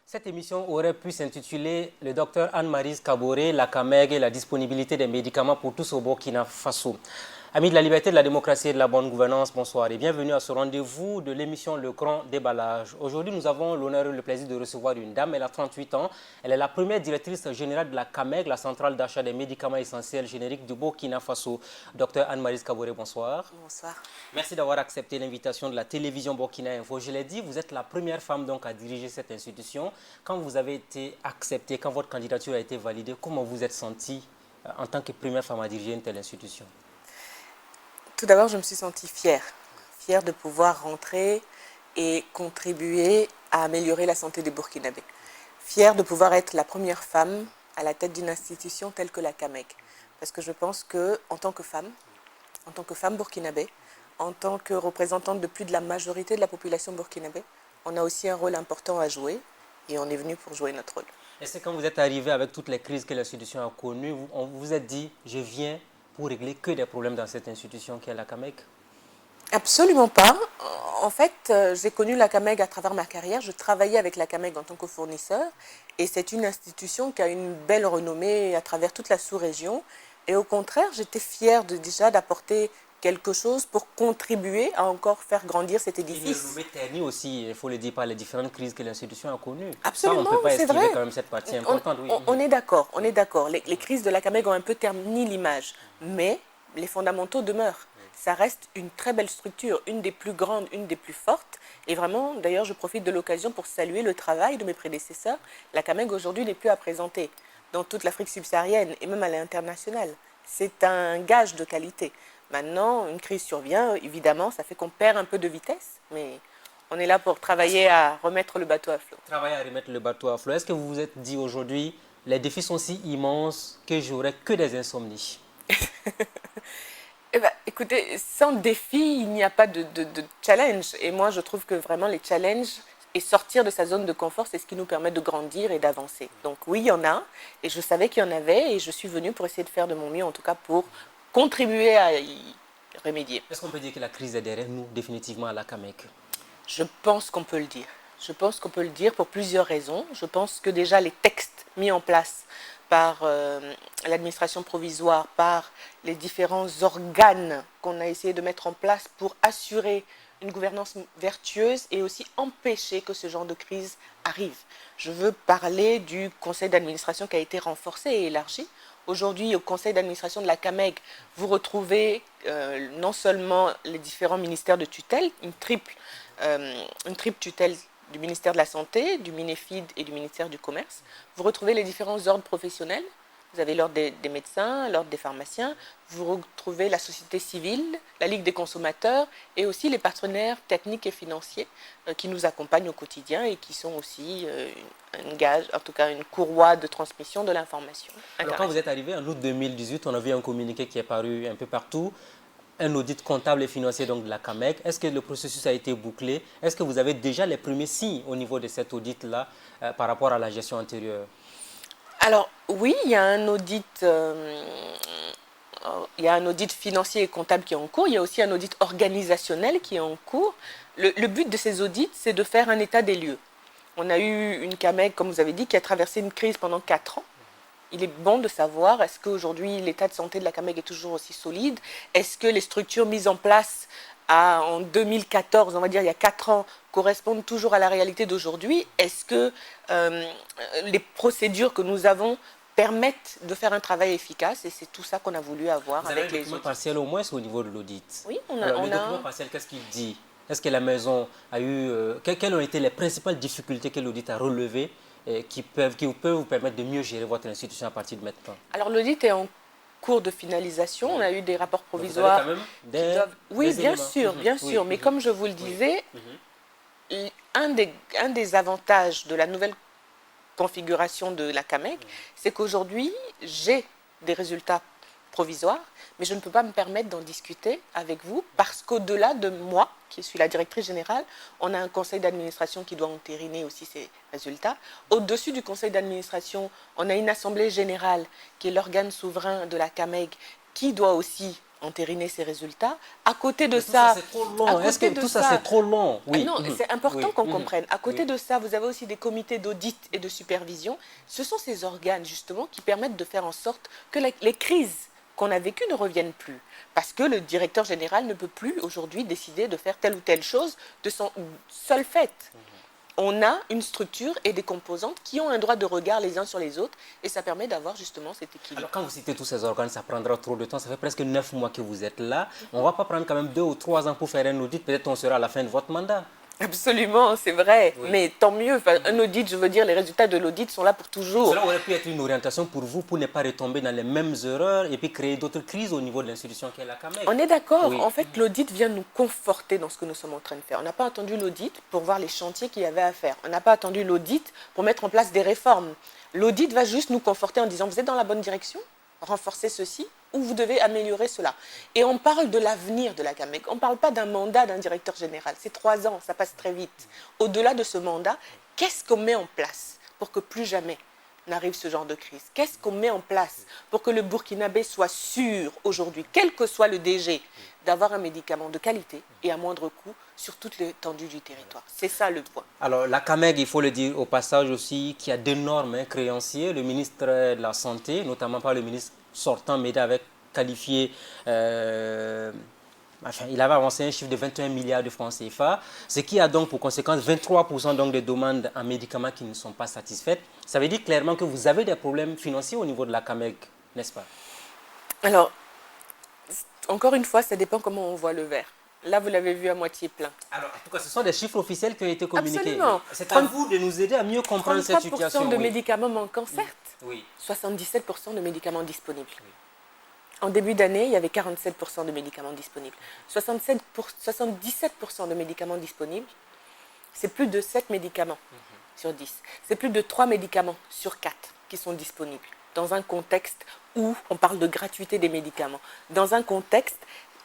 Cette émission aurait pu s'intituler « Le docteur Anne-Maryse Kaboré, la CAMEG et la disponibilité des médicaments pour tous au Burkina Faso ». Amis de la liberté, de la démocratie et de la bonne gouvernance, bonsoir et bienvenue à ce rendez-vous de l'émission Le Grand Déballage. Aujourd'hui, nous avons l'honneur et le plaisir de recevoir une dame. Elle a 38 ans. Elle est la première directrice générale de la CAMEG, la centrale d'achat des médicaments essentiels génériques du Burkina Faso. Docteur Anne-Maryse Kaboré, bonsoir. Bonsoir. Merci d'avoir accepté l'invitation de la télévision Burkina Info. Je l'ai dit, vous êtes la première femme donc à diriger cette institution. Quand vous avez été acceptée, quand votre candidature a été validée, comment vous êtes sentie en tant que première femme à diriger une telle institution? Tout d'abord, je me suis sentie fière de pouvoir rentrer et contribuer à améliorer la santé des Burkinabés. Fière de pouvoir être la première femme à la tête d'une institution telle que la CAMEG. Parce que je pense qu'en tant que femme burkinabé, en tant que représentante de plus de la majorité de la population burkinabé, on a aussi un rôle important à jouer et on est venu pour jouer notre rôle. Est-ce que quand vous êtes arrivé avec toutes les crises que l'institution a connues, vous vous êtes dit « je viens pour régler que des problèmes dans cette institution qui est la CAMEG » ? Absolument pas. En fait, j'ai connu la CAMEG à travers ma carrière. Je travaillais avec la CAMEG en tant que fournisseur et c'est une institution qui a une belle renommée à travers toute la sous-région. Et au contraire, j'étais fière déjà d'apporter quelque chose pour contribuer à encore faire grandir cet édifice. Une renommée ternie aussi, il faut le dire, par les différentes crises que l'institution a connues. Absolument, ça, on ne peut pas esquiver vrai. Quand même cette partie importante. On est d'accord, on est d'accord. Les crises de la CAMEG ont un peu terni l'image, mais les fondamentaux demeurent. Ça reste une très belle structure, une des plus grandes, une des plus fortes. Et vraiment, d'ailleurs, je profite de l'occasion pour saluer le travail de mes prédécesseurs. La CAMEG aujourd'hui n'est plus à présenter dans toute l'Afrique subsaharienne et même à l'international. C'est un gage de qualité. Maintenant, une crise survient, évidemment, ça fait qu'on perd un peu de vitesse, mais on est là pour travailler à remettre le bateau à flot. Travailler à remettre le bateau à flot. Est-ce que vous vous êtes dit aujourd'hui, les défis sont si immenses que j'aurai que des insomnies? Eh ben, écoutez, sans défi, il n'y a pas de challenge. Et moi, je trouve que vraiment les challenges et sortir de sa zone de confort, c'est ce qui nous permet de grandir et d'avancer. Donc oui, il y en a, et je savais qu'il y en avait, et je suis venue pour essayer de faire de mon mieux, en tout cas pour contribuer à y remédier. Est-ce qu'on peut dire que la crise est derrière nous, définitivement, à la CAMEG? Je pense qu'on peut le dire. Je pense qu'on peut le dire pour plusieurs raisons. Je pense que déjà les textes mis en place par l'administration provisoire, par les différents organes qu'on a essayé de mettre en place pour assurer une gouvernance vertueuse et aussi empêcher que ce genre de crise arrive. Je veux parler du conseil d'administration qui a été renforcé et élargi. Aujourd'hui, au conseil d'administration de la CAMEG, vous retrouvez non seulement les différents ministères de tutelle, une triple tutelle du ministère de la Santé, du Minefid et du ministère du Commerce. Vous retrouvez les différents ordres professionnels. Vous avez l'ordre des médecins, l'ordre des pharmaciens. Vous retrouvez la société civile, la Ligue des consommateurs et aussi les partenaires techniques et financiers qui nous accompagnent au quotidien et qui sont aussi un gage, en tout cas une courroie de transmission de l'information. Alors quand vous êtes arrivé en août 2018, on a vu un communiqué qui est paru un peu partout. Un audit comptable et financier donc de la CAMEG. Est-ce que le processus a été bouclé? Est-ce que vous avez déjà les premiers signes au niveau de cet audit-là par rapport à la gestion antérieure? Alors oui, il y a un audit financier et comptable qui est en cours. Il y a aussi un audit organisationnel qui est en cours. Le but de ces audits, c'est de faire un état des lieux. On a eu une CAMEG, comme vous avez dit, qui a traversé une crise pendant 4 ans. Il est bon de savoir, est-ce qu'aujourd'hui l'état de santé de la CAMEG est toujours aussi solide? Est-ce que les structures mises en place en 2014, on va dire il y a 4 ans, correspondent toujours à la réalité d'aujourd'hui? Est-ce que les procédures que nous avons permettent de faire un travail efficace? Et c'est tout ça qu'on a voulu avoir avec les autres. Vous avez un document partiel au moins au niveau de l'audit? Oui, le document partiel, qu'est-ce qu'il dit? Est-ce que la maison a eu... quelles ont été les principales difficultés que l'audit a relevées qui peuvent vous permettre de mieux gérer votre institution à partir de maintenant? Alors l'audit est en cours de finalisation. On a eu des rapports provisoires. Vous avez quand même oui, des bien éléments. sûr. Mais comme je vous le disais, un des avantages de la nouvelle configuration de la CAMEG, c'est qu'aujourd'hui, j'ai des résultats provisoire, mais je ne peux pas me permettre d'en discuter avec vous parce qu'au-delà de moi, qui suis la directrice générale, on a un conseil d'administration qui doit entériner aussi ces résultats. Au-dessus du conseil d'administration, on a une assemblée générale qui est l'organe souverain de la CAMEG qui doit aussi entériner ces résultats. À côté de ça, c'est trop long. Est-ce que tout ça, c'est trop long? Oui. Non, c'est important qu'on comprenne. À côté Oui. de ça, vous avez aussi des comités d'audit et de supervision. Ce sont ces organes, justement, qui permettent de faire en sorte que les crises qu'on a vécues ne reviennent plus. Parce que le directeur général ne peut plus aujourd'hui décider de faire telle ou telle chose de son seul fait. On a une structure et des composantes qui ont un droit de regard les uns sur les autres et ça permet d'avoir justement cet équilibre. Alors quand vous citez tous ces organes, ça prendra trop de temps. Ça fait presque 9 mois que vous êtes là. On ne va pas prendre quand même 2 ou 3 ans pour faire un audit. Peut-être on sera à la fin de votre mandat. Absolument, c'est vrai. Oui. Mais tant mieux. Enfin, un audit, je veux dire, les résultats de l'audit sont là pour toujours. Cela aurait pu être une orientation pour vous, pour ne pas retomber dans les mêmes erreurs et puis créer d'autres crises au niveau de l'institution qui est la CAMEG. On est d'accord. Oui. En fait, l'audit vient nous conforter dans ce que nous sommes en train de faire. On n'a pas attendu l'audit pour voir les chantiers qu'il y avait à faire. On n'a pas attendu l'audit pour mettre en place des réformes. L'audit va juste nous conforter en disant, vous êtes dans la bonne direction, renforcez ceci, ou vous devez améliorer cela. Et on parle de l'avenir de la CAMEG. On ne parle pas d'un mandat d'un directeur général. C'est 3 ans, ça passe très vite. Au-delà de ce mandat, qu'est-ce qu'on met en place pour que plus jamais n'arrive ce genre de crise? Qu'est-ce qu'on met en place pour que le Burkinabé soit sûr aujourd'hui, quel que soit le DG, d'avoir un médicament de qualité et à moindre coût sur toute l'étendue du territoire? C'est ça le point. Alors la CAMEG, il faut le dire au passage aussi, qui a d'énormes créanciers. Le ministre de la Santé, notamment par le ministre sortant, Médée avait qualifié, il avait avancé un chiffre de 21 milliards de francs CFA, ce qui a donc pour conséquence 23% donc de demandes en médicaments qui ne sont pas satisfaites. Ça veut dire clairement que vous avez des problèmes financiers au niveau de la CAMEG, n'est-ce pas? Alors, encore une fois, ça dépend comment on voit le verre. Là, vous l'avez vu à moitié plein. Alors, en tout cas, ce sont des chiffres officiels qui ont été communiqués. Absolument. C'est à vous de nous aider à mieux comprendre cette 33% situation. de Oui. médicaments manquants, certes. Oui. 77% de médicaments disponibles. En début d'année, il y avait 47% de médicaments disponibles. 77% de médicaments disponibles, c'est plus de 7 médicaments sur 10. C'est plus de 3 médicaments sur 4 qui sont disponibles. Dans un contexte où on parle de gratuité des médicaments. Dans un contexte,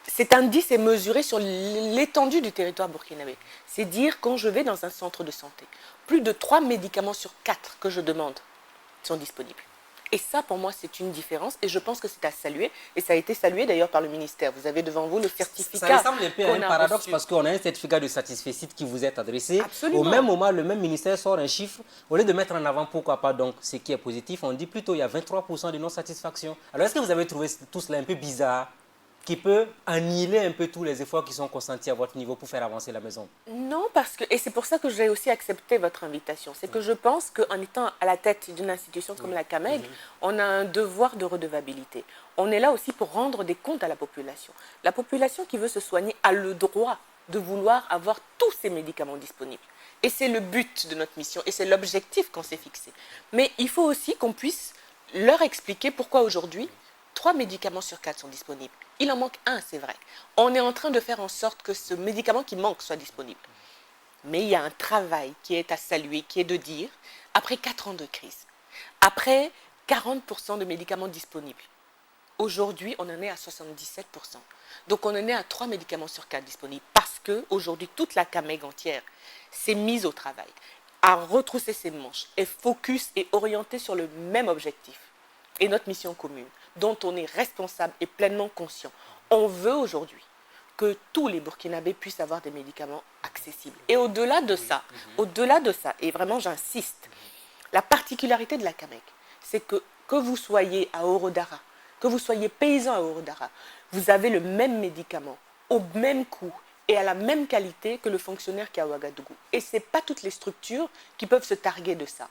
cet indice est mesuré sur l'étendue du territoire burkinabé. C'est dire quand je vais dans un centre de santé, plus de 3 médicaments sur 4 que je demande sont disponibles. Et ça, pour moi, c'est une différence et je pense que c'est à saluer. Et ça a été salué d'ailleurs par le ministère. Vous avez devant vous le certificat. Ça ressemble un peu à un paradoxe reçu. parce qu'on a un certificat de satisfecit qui vous est adressé. Absolument. Au même moment, le même ministère sort un chiffre. Au lieu de mettre en avant pourquoi pas donc ce qui est positif, on dit plutôt il y a 23% de non-satisfaction. Alors est-ce que vous avez trouvé tout cela un peu bizarre, qui peut annihiler un peu tous les efforts qui sont consentis à votre niveau pour faire avancer la maison? Non, parce que, et c'est pour ça que j'ai aussi accepté votre invitation, c'est que je pense qu'en étant à la tête d'une institution comme la CAMEG, on a un devoir de redevabilité. On est là aussi pour rendre des comptes à la population. La population qui veut se soigner a le droit de vouloir avoir tous ces médicaments disponibles. Et c'est le but de notre mission, et c'est l'objectif qu'on s'est fixé. Mais il faut aussi qu'on puisse leur expliquer pourquoi aujourd'hui, 3 médicaments sur 4 sont disponibles. Il en manque un, c'est vrai. On est en train de faire en sorte que ce médicament qui manque soit disponible. Mais il y a un travail qui est à saluer, qui est de dire, après 4 ans de crise, après 40% de médicaments disponibles, aujourd'hui, on en est à 77%. Donc, on en est à 3 médicaments sur 4 disponibles parce qu'aujourd'hui, toute la CAMEG entière s'est mise au travail, a retroussé ses manches, est focus et orientée sur le même objectif et notre mission commune, dont on est responsable et pleinement conscient. On veut aujourd'hui que tous les Burkinabés puissent avoir des médicaments accessibles. Et au-delà de ça, et vraiment j'insiste, la particularité de la CAMEG, c'est que vous soyez à Orodara, que vous soyez paysan à Orodara, vous avez le même médicament, au même coût et à la même qualité que le fonctionnaire qui est à Ouagadougou. Et ce n'est pas toutes les structures qui peuvent se targuer de ça.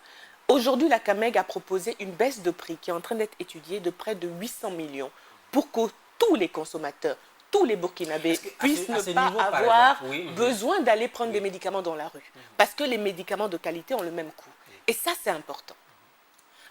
Aujourd'hui, la CAMEG a proposé une baisse de prix qui est en train d'être étudiée de près de 800 millions pour que tous les consommateurs, tous les Burkinabés puissent ne pas avoir besoin d'aller prendre des médicaments dans la rue. Parce que les médicaments de qualité ont le même coût. Et ça, c'est important.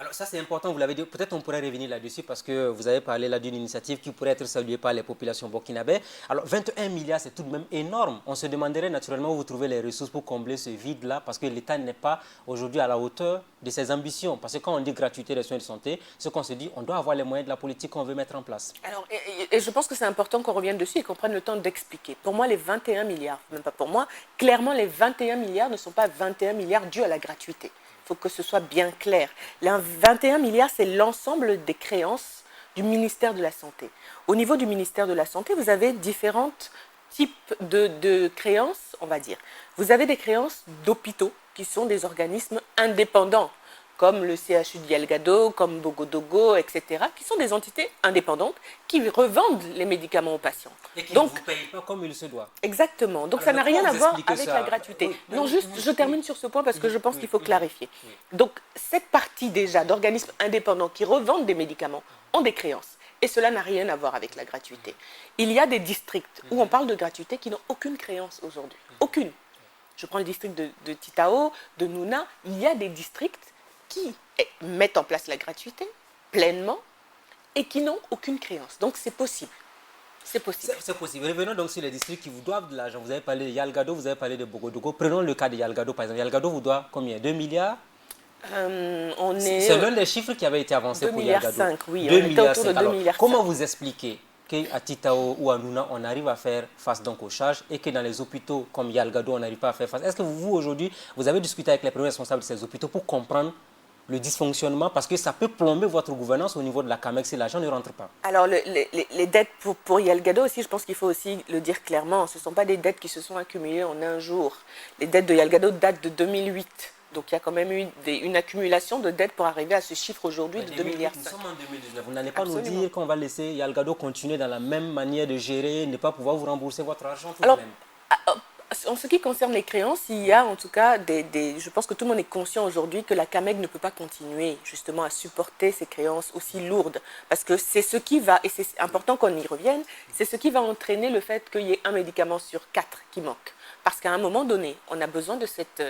Alors ça c'est important, vous l'avez dit, peut-être on pourrait revenir là-dessus parce que vous avez parlé là d'une initiative qui pourrait être saluée par les populations burkinabées. Alors 21 milliards c'est tout de même énorme. On se demanderait naturellement où vous trouvez les ressources pour combler ce vide-là parce que l'État n'est pas aujourd'hui à la hauteur de ses ambitions. Parce que quand on dit gratuité des soins de santé, ce qu'on se dit, on doit avoir les moyens de la politique qu'on veut mettre en place. Alors, et je pense que c'est important qu'on revienne dessus et qu'on prenne le temps d'expliquer. Pour moi, les 21 milliards, même pas pour moi, clairement les 21 milliards ne sont pas 21 milliards dus à la gratuité. Il faut que ce soit bien clair. Les 21 milliards, c'est l'ensemble des créances du ministère de la Santé. Au niveau du ministère de la Santé, vous avez différents types de créances, on va dire. Vous avez des créances d'hôpitaux qui sont des organismes indépendants, comme le CHU de Yalgado, comme Bogodogo, etc., qui sont des entités indépendantes qui revendent les médicaments aux patients. Et qui ne vous payent pas comme il se doit. Exactement. Donc alors, ça n'a rien à voir avec ça? la gratuité. Oui, non, juste, je termine sur ce point parce que je pense qu'il faut clarifier. Donc cette partie déjà d'organismes indépendants qui revendent des médicaments ont des créances. Et cela n'a rien à voir avec la gratuité. Il y a des districts où on parle de gratuité qui n'ont aucune créance aujourd'hui. Aucune. Je prends le district de Titao, de Nouna. Il y a des districts qui mettent en place la gratuité pleinement et qui n'ont aucune créance. Donc c'est possible. C'est possible. C'est possible. Revenons donc sur les districts qui vous doivent de l'argent. Vous avez parlé de Yalgado, vous avez parlé de Bogodogo. Prenons le cas de Yalgado par exemple. Yalgado vous doit combien? 2 milliards? C'est l'un des chiffres qui avait été avancé pour Yalgado. 2,5 milliards, oui. 2 On était milliards autour de 2 Alors, milliards. comment vous expliquez qu'à Titao ou à Nouna, on arrive à faire face donc aux charges et que dans les hôpitaux comme Yalgado, on n'arrive pas à faire face? Est-ce que vous, aujourd'hui, vous avez discuté avec les premiers responsables de ces hôpitaux pour comprendre le dysfonctionnement, parce que ça peut plomber votre gouvernance au niveau de la CAMEX si l'argent ne rentre pas? Alors, les dettes pour Yalgado aussi, je pense qu'il faut aussi le dire clairement, ce ne sont pas des dettes qui se sont accumulées en un jour. Les dettes de Yalgado datent de 2008. Donc, il y a quand même eu une accumulation de dettes pour arriver à ce chiffre aujourd'hui de 2 milliards. Nous sommes en 2019. Vous n'allez pas nous dire qu'on va laisser Yalgado continuer dans la même manière de gérer, ne pas pouvoir vous rembourser votre argent tout de même. En ce qui concerne les créances, il y a en tout cas je pense que tout le monde est conscient aujourd'hui que la CAMEG ne peut pas continuer justement à supporter ces créances aussi lourdes. Parce que c'est ce qui va, et c'est important qu'on y revienne, c'est ce qui va entraîner le fait qu'il y ait un médicament sur 4 qui manque. Parce qu'à un moment donné, on a besoin de cette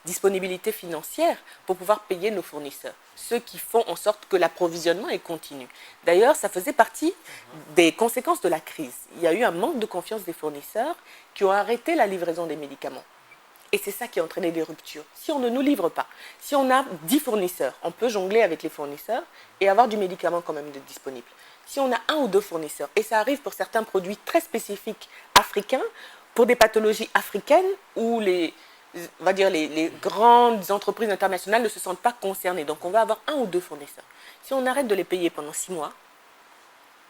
disponibilité financière pour pouvoir payer nos fournisseurs. Ceux qui font en sorte que l'approvisionnement est continu. D'ailleurs, ça faisait partie des conséquences de la crise. Il y a eu un manque de confiance des fournisseurs qui ont arrêté la livraison des médicaments. Et c'est ça qui a entraîné des ruptures. Si on ne nous livre pas, si on a 10 fournisseurs, on peut jongler avec les fournisseurs et avoir du médicament quand même disponible. Si on a 1 ou 2 fournisseurs, et ça arrive pour certains produits très spécifiques africains, pour des pathologies africaines où les grandes entreprises internationales ne se sentent pas concernées. Donc on va avoir 1 ou 2 fournisseurs. Si on arrête de les payer pendant 6 mois,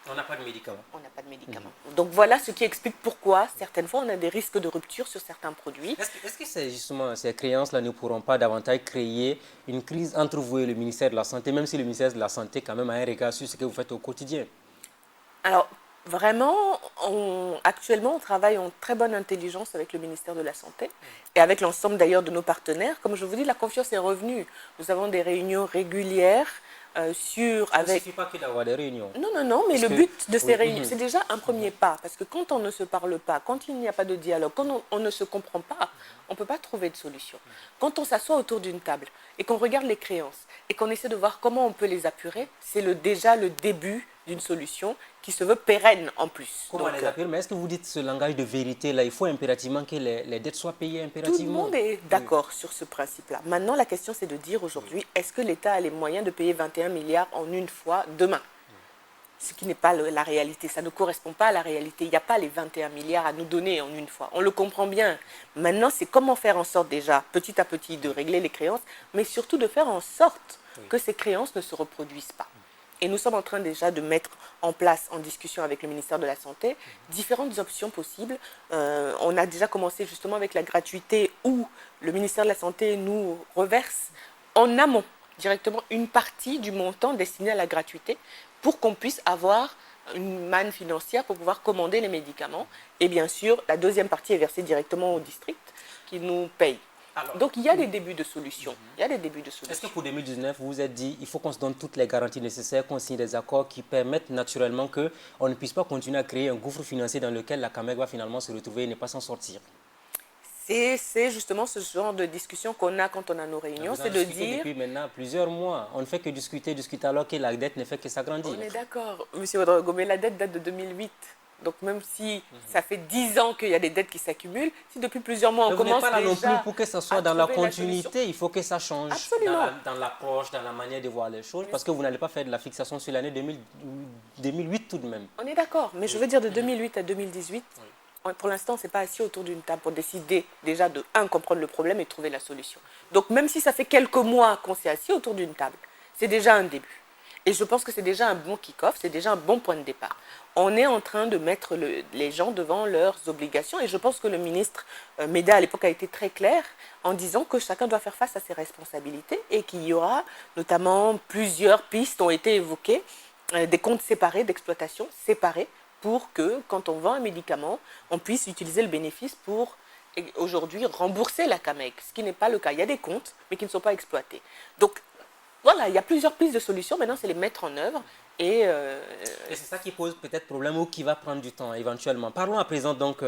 on n'a pas de médicaments. On n'a pas de médicaments. Donc voilà ce qui explique pourquoi certaines fois on a des risques de rupture sur certains produits. Est-ce que justement ces créances-là ne pourront pas davantage créer une crise entre vous et le ministère de la Santé, même si le ministère de la Santé quand même a un regard sur ce que vous faites au quotidien? Alors vraiment, actuellement on travaille en très bonne intelligence avec le ministère de la Santé et avec l'ensemble d'ailleurs de nos partenaires. Comme je vous dis, la confiance est revenue. Nous avons des réunions régulières. Ça ne suffit pas que d'avoir des réunions. Non, mais le but de ces réunions, c'est déjà un premier pas. Parce que quand on ne se parle pas, quand il n'y a pas de dialogue, quand on ne se comprend pas, on ne peut pas trouver de solution. Quand on s'assoit autour d'une table et qu'on regarde les créances et qu'on essaie de voir comment on peut les apurer, c'est déjà le début d'une solution qui se veut pérenne en plus. Comment les apurer? Mais est-ce que vous dites ce langage de vérité-là, il faut impérativement que les dettes soient payées impérativement? Tout le monde est d'accord sur ce principe-là. Maintenant, la question c'est de dire aujourd'hui, est-ce que l'État a les moyens de payer 21 milliards en une fois demain? Ce qui n'est pas la réalité, ça ne correspond pas à la réalité. Il n'y a pas les 21 milliards à nous donner en une fois. On le comprend bien. Maintenant, c'est comment faire en sorte déjà, petit à petit, de régler les créances, mais surtout de faire en sorte que ces créances ne se reproduisent pas. Et nous sommes en train déjà de mettre en place, en discussion avec le ministère de la Santé, différentes options possibles. On a déjà commencé justement avec la gratuité où le ministère de la Santé nous reverse en amont directement une partie du montant destiné à la gratuité pour qu'on puisse avoir une manne financière pour pouvoir commander les médicaments. Et bien sûr, la deuxième partie est versée directement au district qui nous paye. Alors, donc il y a des débuts de solutions. Il y a des débuts de solutions. Est-ce que pour 2019, vous vous êtes dit il faut qu'on se donne toutes les garanties nécessaires, qu'on signe des accords qui permettent naturellement qu'on ne puisse pas continuer à créer un gouffre financier dans lequel la CAMEG va finalement se retrouver et ne pas s'en sortir? Et c'est justement ce genre de discussion qu'on a quand on a nos réunions, c'est de dire... Depuis maintenant plusieurs mois, on ne fait que discuter alors que la dette ne fait que s'agrandir. On est d'accord, Monsieur Ouedraogo, mais la dette date de 2008. Donc même si ça fait 10 ans qu'il y a des dettes qui s'accumulent, si depuis plusieurs mois on commence déjà... Vous n'êtes pas là non plus pour que ça soit dans la continuité, il faut que ça change. Absolument. Dans l'approche, dans la manière de voir les choses, parce que vous n'allez pas faire de la fixation sur l'année 2008 tout de même. On est d'accord, mais je veux dire de 2008 à 2018, pour l'instant, on ne s'est pas assis autour d'une table pour décider déjà de, comprendre le problème et trouver la solution. Donc même si ça fait quelques mois qu'on s'est assis autour d'une table, c'est déjà un début. Et je pense que c'est déjà un bon kick-off, c'est déjà un bon point de départ. On est en train de mettre les gens devant leurs obligations et je pense que le ministre Méda à l'époque a été très clair en disant que chacun doit faire face à ses responsabilités et qu'il y aura notamment plusieurs pistes ont été évoquées, des comptes séparés d'exploitation séparés pour que quand on vend un médicament, on puisse utiliser le bénéfice pour aujourd'hui rembourser la CAMEG, ce qui n'est pas le cas. Il y a des comptes mais qui ne sont pas exploités. Donc voilà, il y a plusieurs pistes de solutions, maintenant c'est les mettre en œuvre. Et c'est ça qui pose peut-être problème ou qui va prendre du temps éventuellement. Parlons à présent donc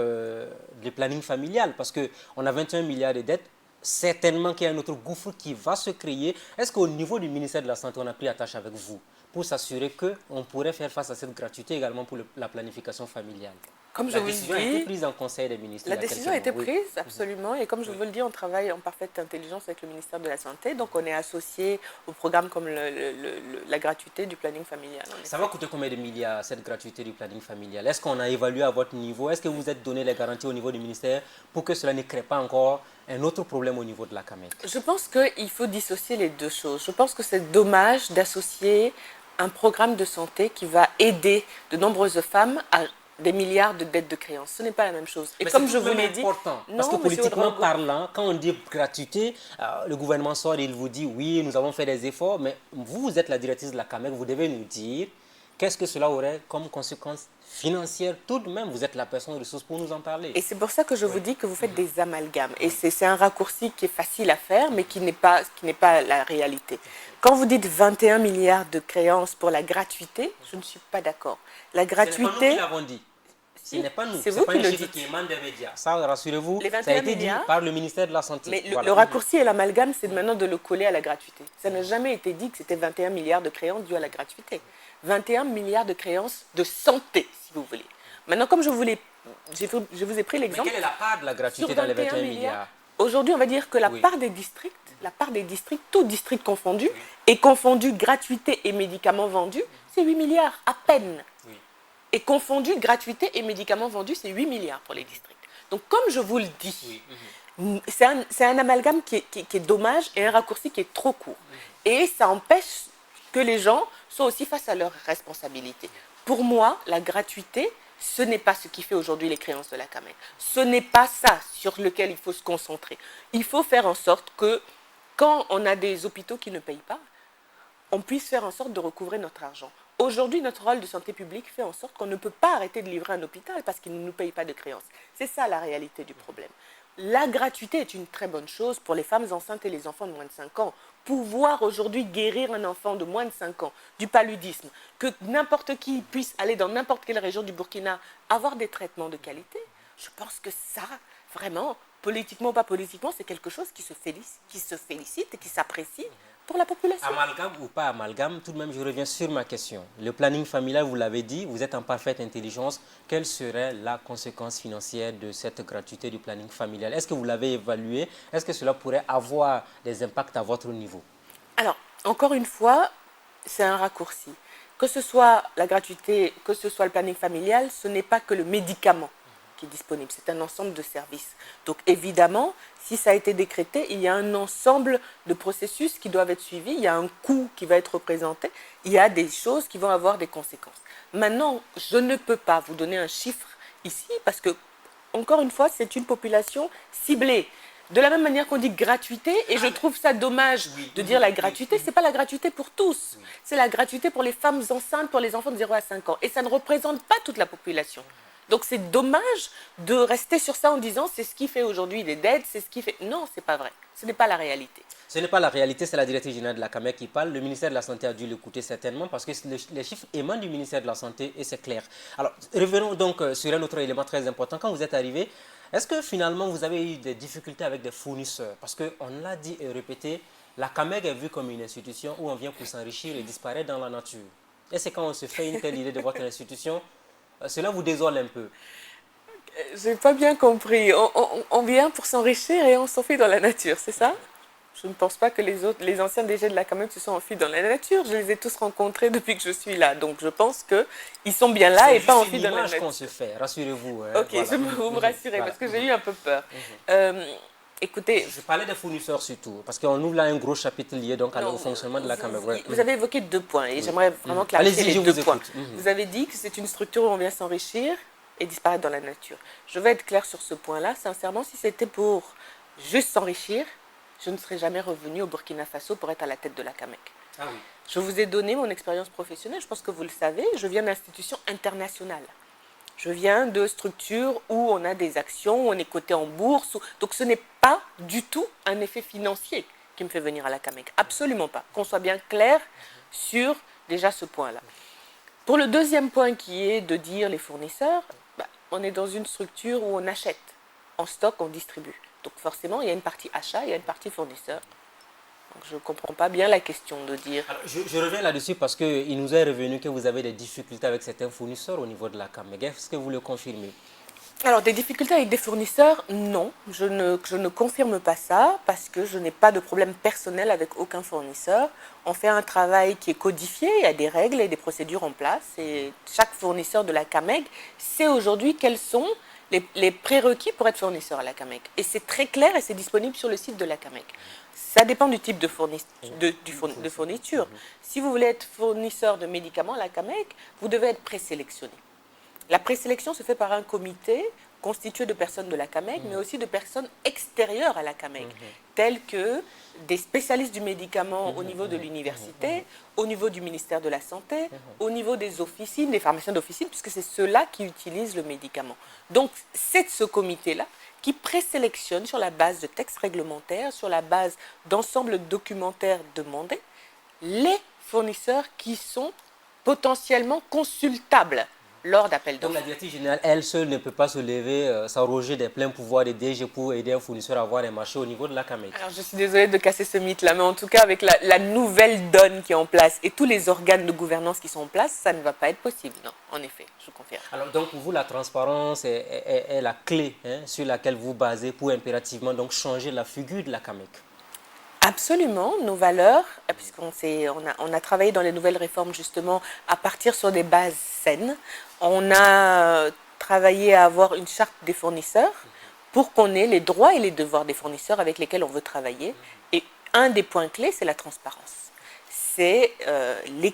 du planning familial, parce qu'on a 21 milliards de dettes, certainement qu'il y a un autre gouffre qui va se créer. Est-ce qu'au niveau du ministère de la Santé, on a pris attache avec vous pour s'assurer qu'on pourrait faire face à cette gratuité également pour la planification familiale? Comme je vous le dis, la décision a été prise en conseil des ministres. La décision a été prise, absolument. Et comme je vous le dis, on travaille en parfaite intelligence avec le ministère de la Santé. Donc, on est associé au programme comme la gratuité du planning familial. Ça va coûter combien de milliards, cette gratuité du planning familial? Est-ce qu'on a évalué à votre niveau? Est-ce que vous êtes donné les garanties au niveau du ministère pour que cela ne crée pas encore un autre problème au niveau de la CAMEG? Je pense qu'il faut dissocier les deux choses. Je pense que c'est dommage d'associer un programme de santé qui va aider de nombreuses femmes à des milliards de dettes de créances. Ce n'est pas la même chose. Et comme je vous l'ai dit, parce que politiquement parlant, quand on dit gratuité, le gouvernement sort et il vous dit oui, nous avons fait des efforts, mais vous êtes la directrice de la CAMEG, vous devez nous dire qu'est-ce que cela aurait comme conséquence financière tout de même. Vous êtes la personne ressource pour nous en parler. Et c'est pour ça que je vous dis que vous faites des amalgames. Et c'est un raccourci qui est facile à faire, mais qui n'est pas la réalité. Quand vous dites 21 milliards de créances pour la gratuité, je ne suis pas d'accord. La gratuité... Ce n'est pas nous qui l'avons dit. Ce n'est pas nous. C'est vous qui le dites. Qui émane des médias. Ça, rassurez-vous, ça a été dit par le ministère de la Santé. Mais le raccourci et l'amalgame, c'est maintenant de le coller à la gratuité. Ça n'a jamais été dit que c'était 21 milliards de créances dues à la gratuité. 21 milliards de créances de santé, si vous voulez. Maintenant, comme je vous ai pris l'exemple... Mais quelle est la part de la gratuité dans les 21 milliards? Aujourd'hui, on va dire que la part des districts, tous districts confondus, et confondus gratuité et médicaments vendus, c'est 8 milliards à peine. Oui. Et confondus gratuité et médicaments vendus, c'est 8 milliards pour les districts. Donc, comme je vous le dis, c'est un amalgame qui est dommage et un raccourci qui est trop court. Et ça empêche que les gens soient aussi face à leurs responsabilités. Pour moi, la gratuité, ce n'est pas ce qui fait aujourd'hui les créances de la CAMEG. Ce n'est pas ça sur lequel il faut se concentrer. Il faut faire en sorte que, quand on a des hôpitaux qui ne payent pas, on puisse faire en sorte de recouvrer notre argent. Aujourd'hui, notre rôle de santé publique fait en sorte qu'on ne peut pas arrêter de livrer un hôpital parce qu'il ne nous paye pas de créances. C'est ça la réalité du problème. La gratuité est une très bonne chose pour les femmes enceintes et les enfants de moins de 5 ans. Pouvoir aujourd'hui guérir un enfant de moins de 5 ans du paludisme, que n'importe qui puisse aller dans n'importe quelle région du Burkina avoir des traitements de qualité, je pense que ça, vraiment, politiquement ou pas politiquement, c'est quelque chose qui se félicite et qui s'apprécie pour la population. Amalgame ou pas amalgame, tout de même, je reviens sur ma question. Le planning familial, vous l'avez dit, vous êtes en parfaite intelligence. Quelle serait la conséquence financière de cette gratuité du planning familial? Est-ce que vous l'avez évalué? Est-ce que cela pourrait avoir des impacts à votre niveau? Alors, encore une fois, c'est un raccourci. Que ce soit la gratuité, que ce soit le planning familial, ce n'est pas que le médicament qui est disponible, c'est un ensemble de services. Donc évidemment, si ça a été décrété, il y a un ensemble de processus qui doivent être suivis, il y a un coût qui va être représenté, il y a des choses qui vont avoir des conséquences. Maintenant, je ne peux pas vous donner un chiffre ici parce que, encore une fois, c'est une population ciblée. De la même manière qu'on dit gratuité, et je trouve ça dommage de dire la gratuité, ce n'est pas la gratuité pour tous. C'est la gratuité pour les femmes enceintes, pour les enfants de 0 à 5 ans. Et ça ne représente pas toute la population. Donc c'est dommage de rester sur ça en disant c'est ce qui fait aujourd'hui des dettes, c'est ce qui fait... Non, ce n'est pas vrai. Ce n'est pas la réalité. Ce n'est pas la réalité, c'est la directrice générale de la CAMEG qui parle. Le ministère de la Santé a dû l'écouter certainement parce que les chiffres émanent du ministère de la Santé et c'est clair. Alors, revenons donc sur un autre élément très important. Quand vous êtes arrivé, Est-ce que finalement vous avez eu des difficultés avec des fournisseurs? Parce qu'on l'a dit et répété, la CAMEG est vue comme une institution où on vient pour s'enrichir et disparaître dans la nature. Et c'est quand on se fait une telle idée de votre institution, cela vous désole un peu. J'ai pas bien compris. On vient pour s'enrichir et on s'enfuit dans la nature, c'est ça? Je ne pense pas que les anciens DG de la CAMEG se sont enfuis dans la nature. Je les ai tous rencontrés depuis que je suis là. Donc je pense qu'ils sont bien là et pas enfuis dans la nature. C'est qu'on se fait, rassurez-vous. Ok, Voilà. vous me rassurez Voilà. parce que j'ai eu un peu peur. Écoutez, Je parlais des fournisseurs surtout, parce qu'on ouvre là un gros chapitre lié donc non, au fonctionnement de la CAMEG. Ouais. vous avez évoqué 2 points et j'aimerais vraiment clarifier Allez-y, les je 2 vous points. écoute. Vous avez dit que c'est une structure où on vient s'enrichir et disparaître dans la nature. Je vais être claire sur ce point-là. Sincèrement, si c'était pour juste s'enrichir, je ne serais jamais revenue au Burkina Faso pour être à la tête de la CAMEG. Ah oui. Je vous ai donné mon expérience professionnelle, je pense que vous le savez, je viens d'institutions internationales. Je viens de structures où on a des actions, où on est coté en bourse. Donc ce n'est pas du tout un effet financier qui me fait venir à la CAMEG. Absolument pas. Qu'on soit bien clair sur déjà ce point-là. Pour le deuxième point qui est de dire les fournisseurs, on est dans une structure où on achète. En stock, on distribue. Donc forcément, il y a une partie achat, il y a une partie fournisseur. Donc je ne comprends pas bien la question de dire... Alors, je reviens là-dessus parce qu'il nous est revenu que vous avez des difficultés avec certains fournisseurs au niveau de la CAMEG. Est-ce que vous le confirmez? Alors, des difficultés avec des fournisseurs, non. Je ne confirme pas ça parce que je n'ai pas de problème personnel avec aucun fournisseur. On fait un travail qui est codifié, il y a des règles et des procédures en place. Et chaque fournisseur de la CAMEG sait aujourd'hui quels sont les prérequis pour être fournisseur à la CAMEG. Et c'est très clair et c'est disponible sur le site de la CAMEG. Ça dépend du type de fourniture. Si vous voulez être fournisseur de médicaments à la CAMEG, vous devez être présélectionné. La présélection se fait par un comité constitué de personnes de la CAMEG, mais aussi de personnes extérieures à la CAMEG, telles que des spécialistes du médicament au niveau de l'université, au niveau du ministère de la Santé, au niveau des officines, des pharmaciens d'officine, puisque c'est ceux-là qui utilisent le médicament. Donc, c'est ce comité-là qui présélectionne sur la base de textes réglementaires, sur la base d'ensemble documentaire demandé, les fournisseurs qui sont potentiellement consultables lors d'appel d'offres. Donc la directrice générale, elle seule, ne peut pas se lever, s'arroger des pleins pouvoirs des DG pour aider un fournisseur à avoir un marché au niveau de la CAMEG. Alors je suis désolée de casser ce mythe-là, mais en tout cas avec la nouvelle donne qui est en place et tous les organes de gouvernance qui sont en place, ça ne va pas être possible. Non, en effet, je confirme. Alors donc pour vous, la transparence est la clé sur laquelle vous basez pour impérativement donc changer la figure de la CAMEG. Absolument, nos valeurs, puisqu'on a travaillé dans les nouvelles réformes justement à partir sur des bases saines. On a travaillé à avoir une charte des fournisseurs pour qu'on ait les droits et les devoirs des fournisseurs avec lesquels on veut travailler. Et un des points clés, c'est la transparence. C'est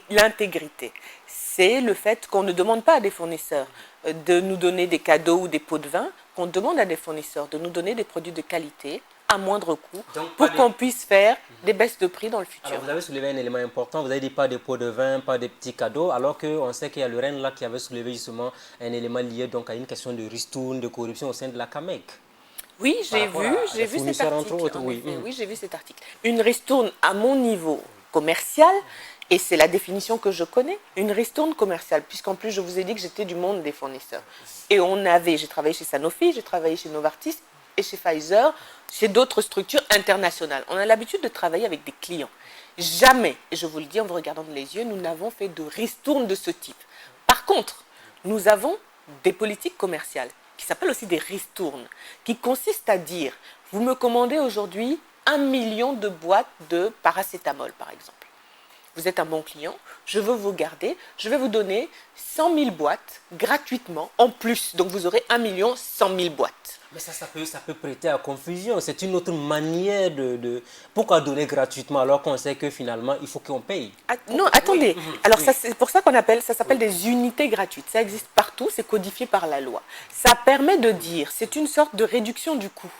l'intégrité. C'est le fait qu'on ne demande pas à des fournisseurs de nous donner des cadeaux ou des pots de vin, qu'on demande à des fournisseurs de nous donner des produits de qualité à moindre coût pour qu'on puisse faire des baisses de prix dans le futur. Alors vous avez soulevé un élément important, vous avez dit pas des pots de vin, pas des petits cadeaux, alors qu'on sait qu'il y a le Rennes là qui avait soulevé justement un élément lié donc à une question de ristourne, de corruption au sein de la CAMEG. Oui, j'ai vu cet article. Autres, oui, oui j'ai vu cet article. Une ristourne à mon niveau commercial, et c'est la définition que je connais, une ristourne commerciale, puisqu'en plus je vous ai dit que j'étais du monde des fournisseurs. Et j'ai travaillé chez Sanofi, j'ai travaillé chez Novartis et chez Pfizer, chez d'autres structures internationales. On a l'habitude de travailler avec des clients. Jamais, et je vous le dis en vous regardant dans les yeux, nous n'avons fait de ristourne de ce type. Par contre, nous avons des politiques commerciales qui s'appellent aussi des ristournes, qui consistent à dire, vous me commandez aujourd'hui 1 million de boîtes de paracétamol, par exemple. Vous êtes un bon client, je veux vous garder, je vais vous donner 100 000 boîtes gratuitement en plus. Donc vous aurez 1 million 100 000 boîtes. Mais ça peut prêter à confusion. C'est une autre manière de... Pourquoi donner gratuitement alors qu'on sait que finalement, il faut qu'on paye? Non, attendez. Alors, c'est pour ça ça s'appelle des unités gratuites. Ça existe partout, c'est codifié par la loi. Ça permet de dire, c'est une sorte de réduction du coût.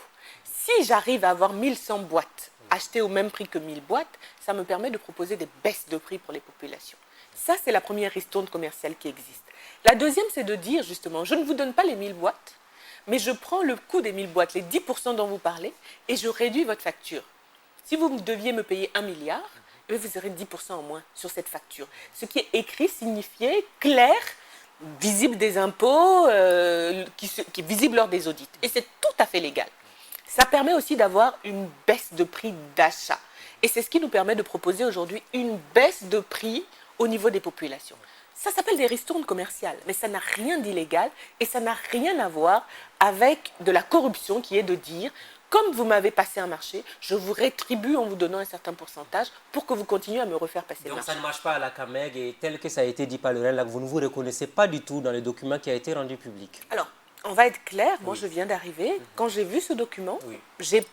Si j'arrive à avoir 1100 boîtes achetées au même prix que 1000 boîtes, ça me permet de proposer des baisses de prix pour les populations. Ça, c'est la première ristourne commerciale qui existe. La deuxième, c'est de dire justement, je ne vous donne pas les 1000 boîtes, mais je prends le coût des 1000 boîtes, les 10% dont vous parlez, et je réduis votre facture. Si vous deviez me payer 1 milliard, vous aurez 10% en moins sur cette facture. Ce qui est écrit, signifié, clair, visible des impôts, qui est visible lors des audits. Et c'est tout à fait légal. Ça permet aussi d'avoir une baisse de prix d'achat. Et c'est ce qui nous permet de proposer aujourd'hui une baisse de prix au niveau des populations. Ça s'appelle des ristournes commerciales, mais ça n'a rien d'illégal et ça n'a rien à voir avec de la corruption qui est de dire, comme vous m'avez passé un marché, je vous rétribue en vous donnant un certain pourcentage pour que vous continuiez à me refaire passer le marché. Donc ça ne marche pas à la CAMEG et tel que ça a été dit par le REN, vous ne vous reconnaissez pas du tout dans le document qui a été rendu public. Alors, on va être clair, moi je viens d'arriver. Quand j'ai vu ce document, j'ai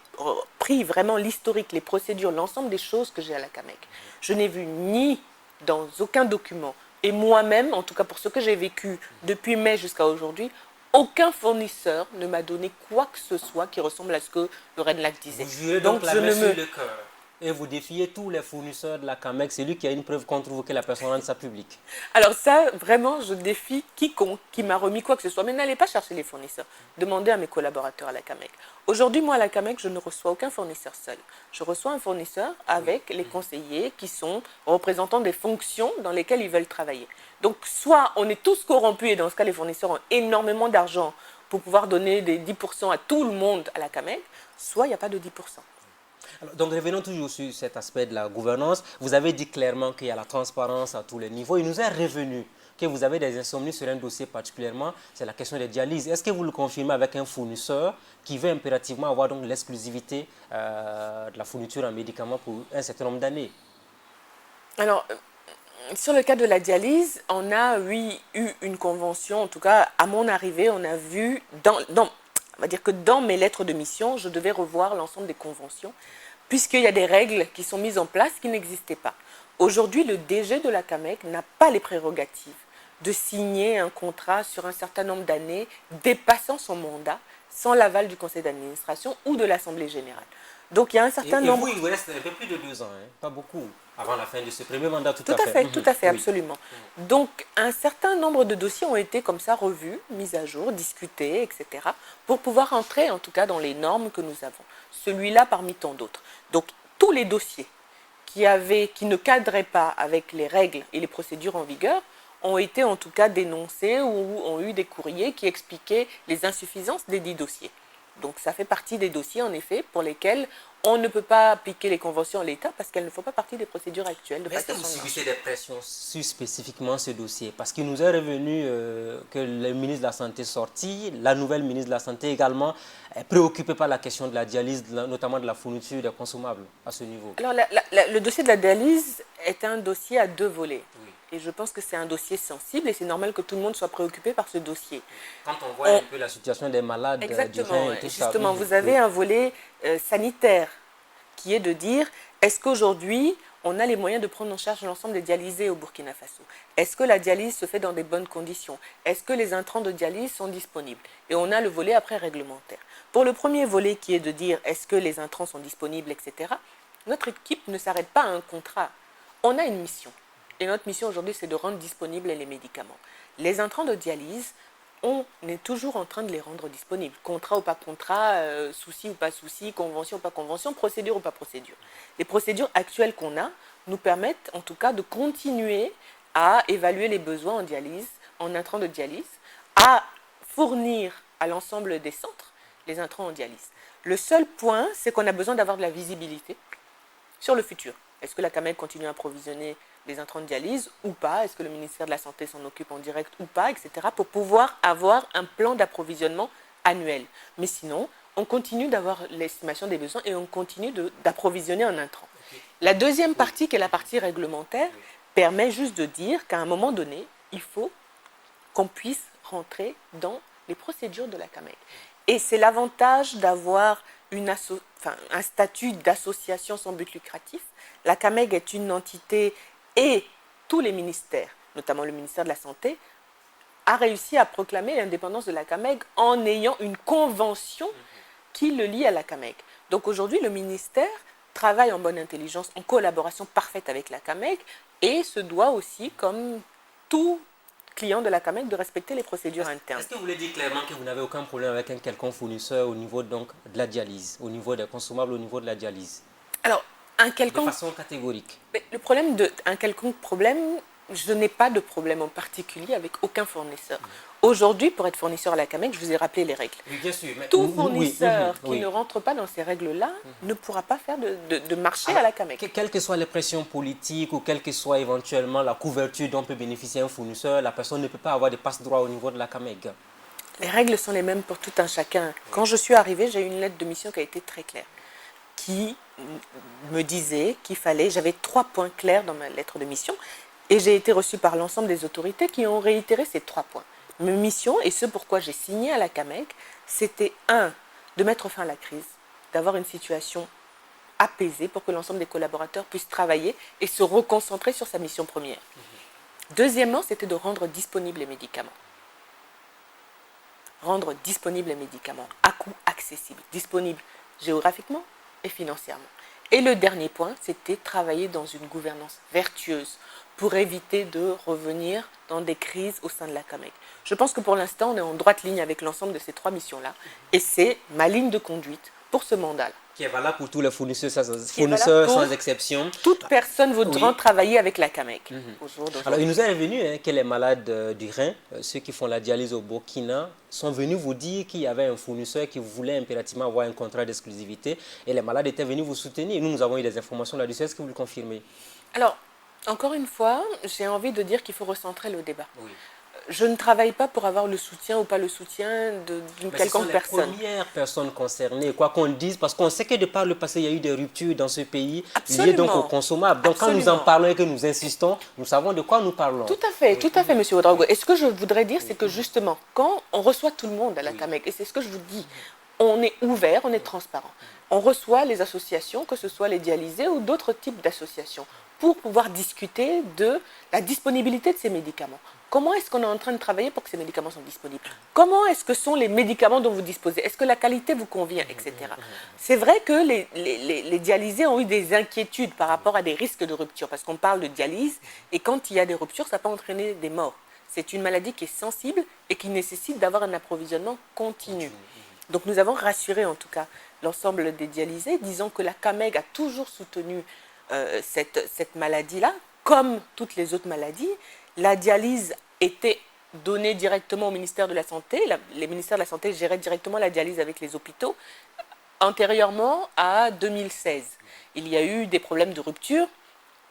pris vraiment l'historique, les procédures, l'ensemble des choses que j'ai à la CAMEG. Je n'ai vu ni dans aucun document, et moi-même, en tout cas pour ce que j'ai vécu depuis mai jusqu'à aujourd'hui, aucun fournisseur ne m'a donné quoi que ce soit qui ressemble à ce que le RENLAC disait. Vous jurez donc la main sur le cœur et vous défiez tous les fournisseurs de la CAMEG. C'est lui qui a une preuve contre vous que la personne rende ça public. Alors ça, vraiment, je défie quiconque qui m'a remis quoi que ce soit. Mais n'allez pas chercher les fournisseurs. Demandez à mes collaborateurs à la CAMEG. Aujourd'hui, moi, à la CAMEG, je ne reçois aucun fournisseur seul. Je reçois un fournisseur avec les conseillers qui sont représentants des fonctions dans lesquelles ils veulent travailler. Donc, soit on est tous corrompus et dans ce cas, les fournisseurs ont énormément d'argent pour pouvoir donner des 10% à tout le monde à la CAMEG, soit il n'y a pas de 10%. Alors, donc revenons toujours sur cet aspect de la gouvernance. Vous avez dit clairement qu'il y a la transparence à tous les niveaux. Il nous est revenu que vous avez des insomnies sur un dossier particulièrement, c'est la question des dialyses. Est-ce que vous le confirmez avec un fournisseur qui veut impérativement avoir donc l'exclusivité de la fourniture en médicaments pour un certain nombre d'années? Alors, sur le cas de la dialyse, on a, oui, eu une convention. En tout cas, à mon arrivée, on a vu, on va dire que dans mes lettres de mission, je devais revoir l'ensemble des conventions, puisqu'il y a des règles qui sont mises en place qui n'existaient pas. Aujourd'hui, le DG de la CAMEG n'a pas les prérogatives de signer un contrat sur un certain nombre d'années dépassant son mandat sans l'aval du conseil d'administration ou de l'Assemblée générale. Donc il y a un certain nombre... Et vous, il vous reste un peu plus de 2 ans, hein, pas beaucoup, avant la fin de ce premier mandat, tout à fait. Tout à fait, oui. absolument. Donc un certain nombre de dossiers ont été comme ça revus, mis à jour, discutés, etc. pour pouvoir entrer en tout cas dans les normes que nous avons. Celui-là parmi tant d'autres. Donc tous les dossiers qui ne cadraient pas avec les règles et les procédures en vigueur ont été en tout cas dénoncés ou ont eu des courriers qui expliquaient les insuffisances des dits dossiers. Donc ça fait partie des dossiers en effet pour lesquels on ne peut pas appliquer les conventions en l'état parce qu'elles ne font pas partie des procédures actuelles de passation de marché. Est-ce que vous subissez des pressions sur spécifiquement ce dossier? Parce qu'il nous est revenu que le ministre de la Santé sorti, la nouvelle ministre de la Santé également, est préoccupée par la question de la dialyse, notamment de la fourniture des consommables à ce niveau. Alors le dossier de la dialyse est un dossier à 2 volets. Oui. Et je pense que c'est un dossier sensible et c'est normal que tout le monde soit préoccupé par ce dossier. Quand on voit un peu la situation des malades du rein et tout ça. Justement, vous avez un volet sanitaire qui est de dire, est-ce qu'aujourd'hui, on a les moyens de prendre en charge l'ensemble des dialysés au Burkina Faso? Est-ce que la dialyse se fait dans des bonnes conditions? Est-ce que les intrants de dialyse sont disponibles? Et on a le volet après réglementaire. Pour le premier volet qui est de dire, est-ce que les intrants sont disponibles, etc., notre équipe ne s'arrête pas à un contrat. On a une mission. Et notre mission aujourd'hui, c'est de rendre disponibles les médicaments. Les intrants de dialyse, on est toujours en train de les rendre disponibles. Contrat ou pas contrat, souci ou pas souci, convention ou pas convention, procédure ou pas procédure. Les procédures actuelles qu'on a nous permettent en tout cas de continuer à évaluer les besoins en dialyse, en intrants de dialyse, à fournir à l'ensemble des centres les intrants en dialyse. Le seul point, c'est qu'on a besoin d'avoir de la visibilité sur le futur. Est-ce que la CAMEG continue à approvisionner les intrants de dialyse ou pas? Est-ce que le ministère de la Santé s'en occupe en direct ou pas, etc. pour pouvoir avoir un plan d'approvisionnement annuel. Mais sinon, on continue d'avoir l'estimation des besoins et on continue d'approvisionner en intrants. Okay. La deuxième partie, qui est la partie réglementaire, permet juste de dire qu'à un moment donné, il faut qu'on puisse rentrer dans les procédures de la CAMEG. Et c'est l'avantage d'avoir un statut d'association sans but lucratif. La CAMEG est une entité et tous les ministères, notamment le ministère de la Santé, a réussi à proclamer l'indépendance de la CAMEG en ayant une convention qui le lie à la CAMEG. Donc aujourd'hui, le ministère travaille en bonne intelligence, en collaboration parfaite avec la CAMEG et se doit aussi, comme tout client de la CAMEG, de respecter les procédures internes. Est-ce que vous voulez dire clairement que vous n'avez aucun problème avec un quelconque fournisseur au niveau donc, de la dialyse, au niveau des consommables, au niveau de la dialyse? Alors, de façon catégorique. Le problème un quelconque problème je n'ai pas de problème en particulier avec aucun fournisseur. Aujourd'hui, pour être fournisseur à la CAMEC, je vous ai rappelé les règles. Oui, bien sûr. Mais Tout fournisseur oui. qui ne rentre pas dans ces règles-là ne pourra pas faire de marché à la CAMEC. Quelles que soient les pressions politiques ou quelle que soit éventuellement la couverture dont peut bénéficier un fournisseur, la personne ne peut pas avoir de passe-droit au niveau de la CAMEG. Les règles sont les mêmes pour tout un chacun. Quand je suis arrivée, j'ai eu une lettre de mission qui a été très claire, qui me disait qu'il fallait, j'avais 3 points clairs dans ma lettre de mission, et j'ai été reçue par l'ensemble des autorités qui ont réitéré ces 3 points. Ma mission, et ce pourquoi j'ai signé à la CAMEG, c'était 1, de mettre fin à la crise, d'avoir une situation apaisée pour que l'ensemble des collaborateurs puissent travailler et se reconcentrer sur sa mission première. Deuxièmement, c'était de rendre disponibles les médicaments. Rendre disponibles les médicaments à coût accessible, disponibles géographiquement et financièrement. Et le dernier point, c'était travailler dans une gouvernance vertueuse pour éviter de revenir dans des crises au sein de la CAMEG. Je pense que pour l'instant, on est en droite ligne avec l'ensemble de ces 3 missions-là, et c'est ma ligne de conduite pour ce mandat-là. Qui est valable pour tous les fournisseurs sans exception. Toute personne voudra travailler avec la CAMEG. Alors, il nous est revenu que les malades du rein, ceux qui font la dialyse au Burkina, sont venus vous dire qu'il y avait un fournisseur qui voulait impérativement avoir un contrat d'exclusivité et les malades étaient venus vous soutenir. Nous avons eu des informations là-dessus. Est-ce que vous le confirmez? Alors, encore une fois, j'ai envie de dire qu'il faut recentrer le débat. Je ne travaille pas pour avoir le soutien ou pas le soutien d'une quelconque personne. Ce sont les premières personnes concernées, quoi qu'on le dise, parce qu'on sait que de par le passé, il y a eu des ruptures dans ce pays liées donc aux consommables. Donc quand nous en parlons et que nous insistons, nous savons de quoi nous parlons. Tout à fait, M. Ouedraogo. Et ce que je voudrais dire, c'est que justement, quand on reçoit tout le monde à la CAMEG, et c'est ce que je vous dis, on est ouvert, on est transparent. On reçoit les associations, que ce soit les dialysés ou d'autres types d'associations, pour pouvoir discuter de la disponibilité de ces médicaments. Comment est-ce qu'on est en train de travailler pour que ces médicaments soient disponibles? Comment est-ce que sont les médicaments dont vous disposez? Est-ce que la qualité vous convient, etc. C'est vrai que les dialysés ont eu des inquiétudes par rapport à des risques de rupture, parce qu'on parle de dialyse, et quand il y a des ruptures, ça peut entraîner des morts. C'est une maladie qui est sensible et qui nécessite d'avoir un approvisionnement continu. Donc nous avons rassuré en tout cas l'ensemble des dialysés, disant que la CAMEG a toujours soutenu cette maladie-là, comme toutes les autres maladies. La dialyse était donnée directement au ministère de la Santé. Les ministères de la Santé géraient directement la dialyse avec les hôpitaux. Antérieurement à 2016, il y a eu des problèmes de rupture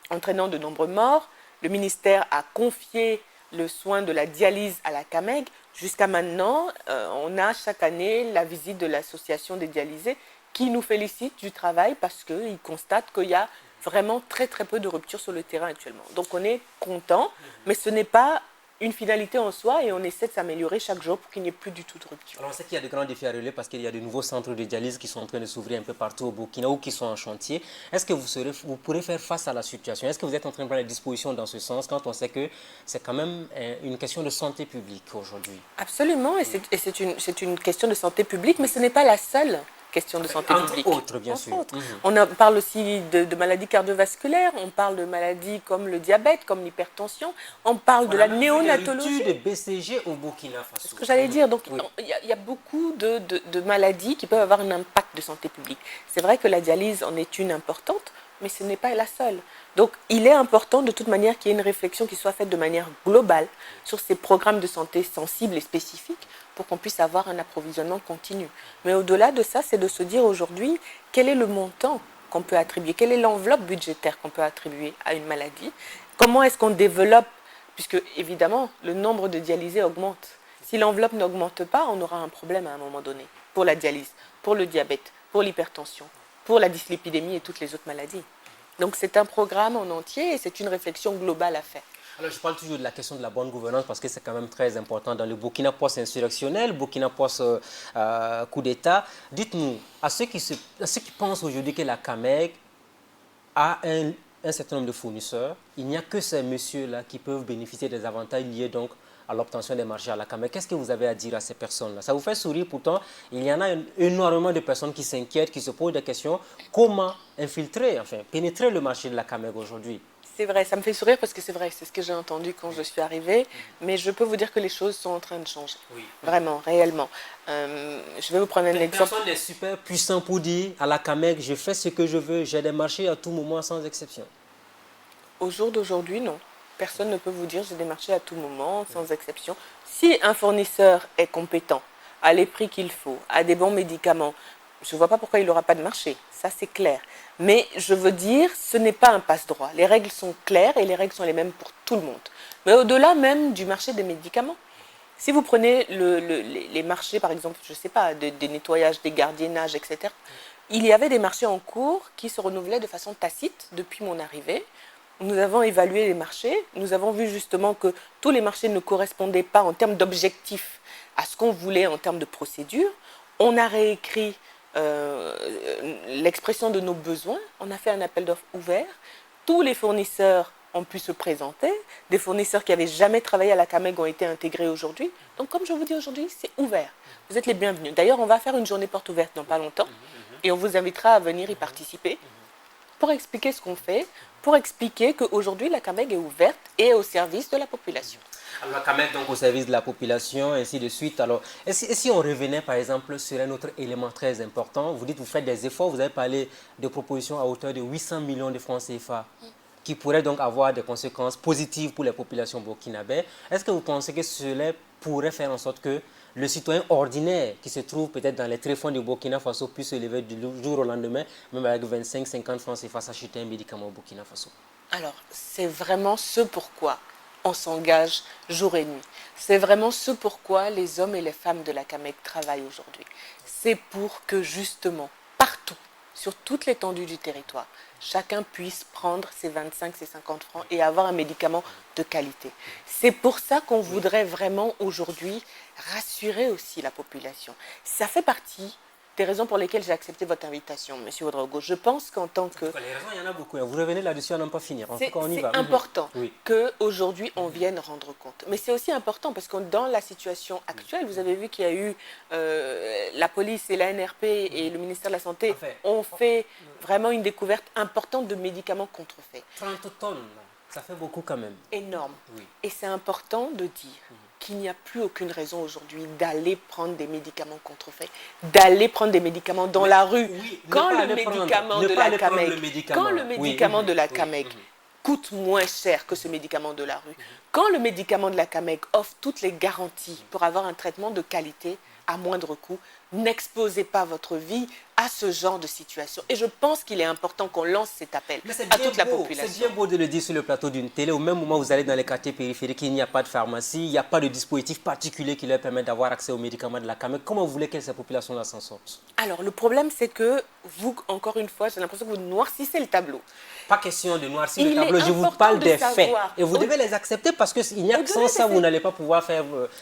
entraînant de nombreux morts. Le ministère a confié le soin de la dialyse à la CAMEG. Jusqu'à maintenant, on a chaque année la visite de l'association des dialysés qui nous félicite du travail parce qu'ils constatent qu'il y a vraiment très très peu de ruptures sur le terrain actuellement. Donc on est content, mais ce n'est pas une finalité en soi et on essaie de s'améliorer chaque jour pour qu'il n'y ait plus du tout de rupture. Alors on sait qu'il y a de grands défis à relever parce qu'il y a de nouveaux centres de dialyse qui sont en train de s'ouvrir un peu partout au Burkina ou qui sont en chantier. Est-ce que vous pourrez faire face à la situation? Est-ce que vous êtes en train de prendre des dispositions dans ce sens quand on sait que c'est quand même une question de santé publique aujourd'hui? Absolument, et c'est une question de santé publique, mais ce n'est pas la seule question de santé publique. Entre autres, bien sûr. On parle aussi de maladies cardiovasculaires, on parle de maladies comme le diabète, comme l'hypertension, on parle de la néonatologie. De BCG au Burkina Faso. C'est ce que j'allais dire. Donc, il y a beaucoup de maladies qui peuvent avoir un impact de santé publique. C'est vrai que la dialyse en est une importante, mais ce n'est pas la seule. Donc, il est important de toute manière qu'il y ait une réflexion qui soit faite de manière globale sur ces programmes de santé sensibles et spécifiques pour qu'on puisse avoir un approvisionnement continu. Mais au-delà de ça, c'est de se dire aujourd'hui quel est le montant qu'on peut attribuer, quelle est l'enveloppe budgétaire qu'on peut attribuer à une maladie, comment est-ce qu'on développe, puisque évidemment le nombre de dialysés augmente. Si l'enveloppe n'augmente pas, on aura un problème à un moment donné pour la dialyse, pour le diabète, pour l'hypertension, pour la dyslipidémie et toutes les autres maladies. Donc c'est un programme en entier et c'est une réflexion globale à faire. Alors je parle toujours de la question de la bonne gouvernance parce que c'est quand même très important dans le Burkina post-insurrectionnel, Burkina post-coup d'État. Dites-nous, à ceux qui pensent aujourd'hui que la CAMEG a un certain nombre de fournisseurs, il n'y a que ces messieurs-là qui peuvent bénéficier des avantages liés donc à l'obtention des marchés à la CAMEG. Qu'est-ce que vous avez à dire à ces personnes-là? Ça vous fait sourire, pourtant, il y en a énormément de personnes qui s'inquiètent, qui se posent des questions. Comment infiltrer, enfin, pénétrer le marché de la CAMEG aujourd'hui? C'est vrai, ça me fait sourire parce que c'est vrai, c'est ce que j'ai entendu quand je suis arrivée, mais je peux vous dire que les choses sont en train de changer. Oui. Vraiment, réellement. Je vais vous prendre un exemple. Personne n'est super puissant pour dire à la CAMEG, je fais ce que je veux, j'ai des marchés à tout moment sans exception. Au jour d'aujourd'hui, non. Personne ne peut vous dire j'ai démarché à tout moment, sans exception. Si un fournisseur est compétent, a les prix qu'il faut, a des bons médicaments, je ne vois pas pourquoi il n'aura pas de marché. Ça, c'est clair. Mais je veux dire, ce n'est pas un passe-droit. Les règles sont claires et les règles sont les mêmes pour tout le monde. Mais au-delà même du marché des médicaments, si vous prenez les marchés, par exemple, je ne sais pas, des nettoyages, des gardiennages, etc., il y avait des marchés en cours qui se renouvelaient de façon tacite depuis mon arrivée. Nous avons évalué les marchés. Nous avons vu justement que tous les marchés ne correspondaient pas en termes d'objectifs à ce qu'on voulait en termes de procédure. On a réécrit l'expression de nos besoins. On a fait un appel d'offres ouvert. Tous les fournisseurs ont pu se présenter. Des fournisseurs qui n'avaient jamais travaillé à la CAMEG ont été intégrés aujourd'hui. Donc, comme je vous dis aujourd'hui, c'est ouvert. Vous êtes les bienvenus. D'ailleurs, on va faire une journée porte ouverte dans pas longtemps. Et on vous invitera à venir y participer pour expliquer ce qu'on fait, pour expliquer qu'aujourd'hui, la CAMEG est ouverte et au service de la population. Alors, la CAMEG, donc, au service de la population, ainsi de suite. Alors, et si on revenait, par exemple, sur un autre élément très important, vous dites que vous faites des efforts, vous avez parlé de propositions à hauteur de 800 millions de francs CFA, qui pourraient donc avoir des conséquences positives pour les populations burkinabè. Est-ce que vous pensez que cela pourrait faire en sorte que le citoyen ordinaire qui se trouve peut-être dans les tréfonds du Burkina Faso puisse se lever du jour au lendemain, même avec 25-50 francs CFA, s'acheter un médicament au Burkina Faso? Alors, c'est vraiment ce pourquoi on s'engage jour et nuit. C'est vraiment ce pourquoi les hommes et les femmes de la CAMEG travaillent aujourd'hui. C'est pour que justement, partout, sur toute l'étendue du territoire, chacun puisse prendre ses 25, ses 50 francs et avoir un médicament de qualité. C'est pour ça qu'on voudrait vraiment aujourd'hui rassurer aussi la population. Ça fait partie des raisons pour lesquelles j'ai accepté votre invitation, M. Ouedraogo. Je pense qu'en tant que... Les raisons, il y en a beaucoup. Vous revenez là-dessus à n'en pas finir. En tout cas, on y va. C'est important Oui. qu'aujourd'hui, on vienne rendre compte. Mais c'est aussi important parce que dans la situation actuelle, vous avez vu qu'il y a eu la police et la NRP et le ministère de la Santé ont fait vraiment une découverte importante de médicaments contrefaits. 30 tonnes, ça fait beaucoup quand même. Énorme. Oui. Et c'est important de dire qu'il n'y a plus aucune raison aujourd'hui d'aller prendre des médicaments contrefaits, d'aller prendre des médicaments dans la rue. Oui, Quand le médicament de la CAMEG, quand le médicament de la CAMEG coûte moins cher que ce médicament de la rue, quand le médicament de la CAMEG offre toutes les garanties pour avoir un traitement de qualité à moindre coût, n'exposez pas votre vie à ce genre de situation. Et je pense qu'il est important qu'on lance cet appel à toute la population. C'est bien beau de le dire sur le plateau d'une télé. Au même moment où vous allez dans les quartiers périphériques, il n'y a pas de pharmacie, il n'y a pas de dispositif particulier qui leur permet d'avoir accès aux médicaments de la CAMEG. Comment vous voulez que ces populations-là s'en sortent? Alors, le problème, c'est que vous, encore une fois, j'ai l'impression que vous noircissez le tableau. Pas question de noircir le tableau, je vous parle des faits. Et vous devez les accepter parce qu'il n'y a que sans ça, vous n'allez pas pouvoir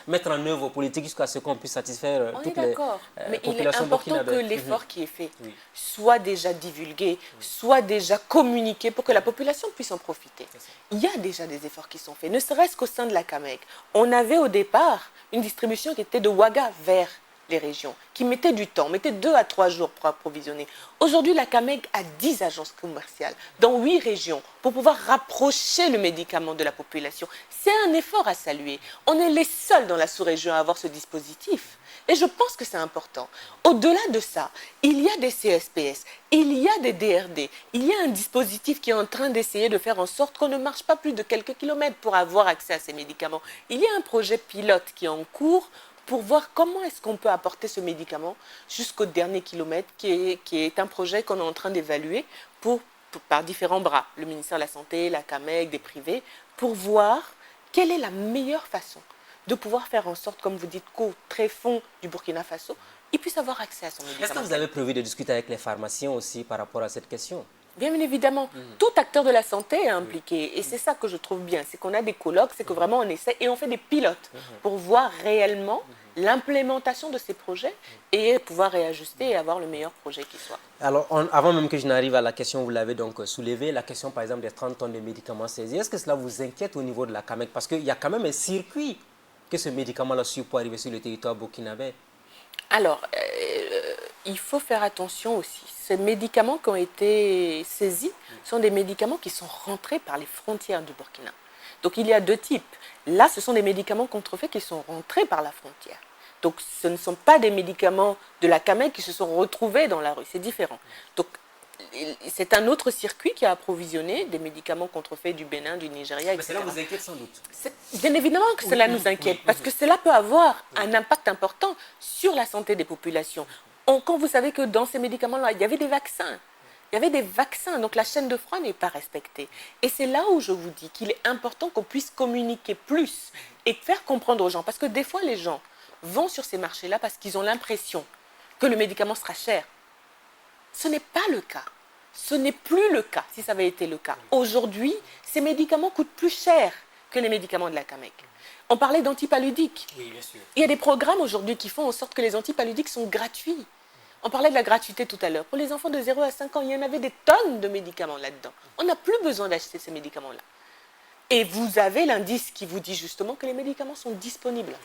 mettre en œuvre vos politiques jusqu'à ce qu'on puisse satisfaire toutes les populations. Mais il est important que l'effort qui est fait soit déjà divulgué, soit déjà communiqué pour que la population puisse en profiter. Il y a déjà des efforts qui sont faits, ne serait-ce qu'au sein de la CAMEG. On avait au départ une distribution qui était de Ouaga vers les régions, qui mettait du temps, mettait 2 à 3 jours pour approvisionner. Aujourd'hui, la CAMEG a 10 agences commerciales dans 8 régions pour pouvoir rapprocher le médicament de la population. C'est un effort à saluer. On est les seuls dans la sous-région à avoir ce dispositif. Et je pense que c'est important. Au-delà de ça, il y a des CSPS, il y a des DRD, il y a un dispositif qui est en train d'essayer de faire en sorte qu'on ne marche pas plus de quelques kilomètres pour avoir accès à ces médicaments. Il y a un projet pilote qui est en cours pour voir comment est-ce qu'on peut apporter ce médicament jusqu'au dernier kilomètre, qui est un projet qu'on est en train d'évaluer par différents bras, le ministère de la Santé, la CAMEG, des privés, pour voir quelle est la meilleure façon de pouvoir faire en sorte, comme vous dites, qu'au tréfonds du Burkina Faso, ils puissent avoir accès à son médicament. Est-ce que vous avez prévu de discuter avec les pharmaciens aussi par rapport à cette question? Bien évidemment, tout acteur de la santé est impliqué. Et c'est ça que je trouve bien, c'est qu'on a des colloques, c'est que vraiment on essaie et on fait des pilotes pour voir réellement l'implémentation de ces projets et pouvoir réajuster et avoir le meilleur projet qui soit. Alors, avant même que je n'arrive à la question, vous l'avez donc soulevée, la question par exemple des 30 tonnes de médicaments saisis. Est-ce que cela vous inquiète au niveau de la CAMEG? Parce qu'il y a quand même un circuit que ce médicament-là suit pour arriver sur le territoire burkinabé. Alors, il faut faire attention aussi. Ces médicaments qui ont été saisis sont des médicaments qui sont rentrés par les frontières du Burkina. Donc, il y a 2 types. Là, ce sont des médicaments contrefaits qui sont rentrés par la frontière. Donc, ce ne sont pas des médicaments de la CAMEG qui se sont retrouvés dans la rue. C'est différent. Donc, c'est un autre circuit qui a approvisionné des médicaments contrefaits du Bénin, du Nigeria, etc. Mais cela vous inquiète sans doute. Bien évidemment que cela nous inquiète, parce que cela peut avoir un impact important sur la santé des populations. Quand vous savez que dans ces médicaments-là, il y avait des vaccins. Il y avait des vaccins, donc la chaîne de froid n'est pas respectée. Et c'est là où je vous dis qu'il est important qu'on puisse communiquer plus et faire comprendre aux gens. Parce que des fois, les gens vont sur ces marchés-là parce qu'ils ont l'impression que le médicament sera cher. Ce n'est pas le cas. Ce n'est plus le cas, si ça avait été le cas. Aujourd'hui, ces médicaments coûtent plus cher que les médicaments de la CAMEC. On parlait d'antipaludiques. Oui, bien sûr. Il y a des programmes aujourd'hui qui font en sorte que les antipaludiques sont gratuits. On parlait de la gratuité tout à l'heure. Pour les enfants de 0 à 5 ans, il y en avait des tonnes de médicaments là-dedans. On n'a plus besoin d'acheter ces médicaments-là. Et vous avez l'indice qui vous dit justement que les médicaments sont disponibles.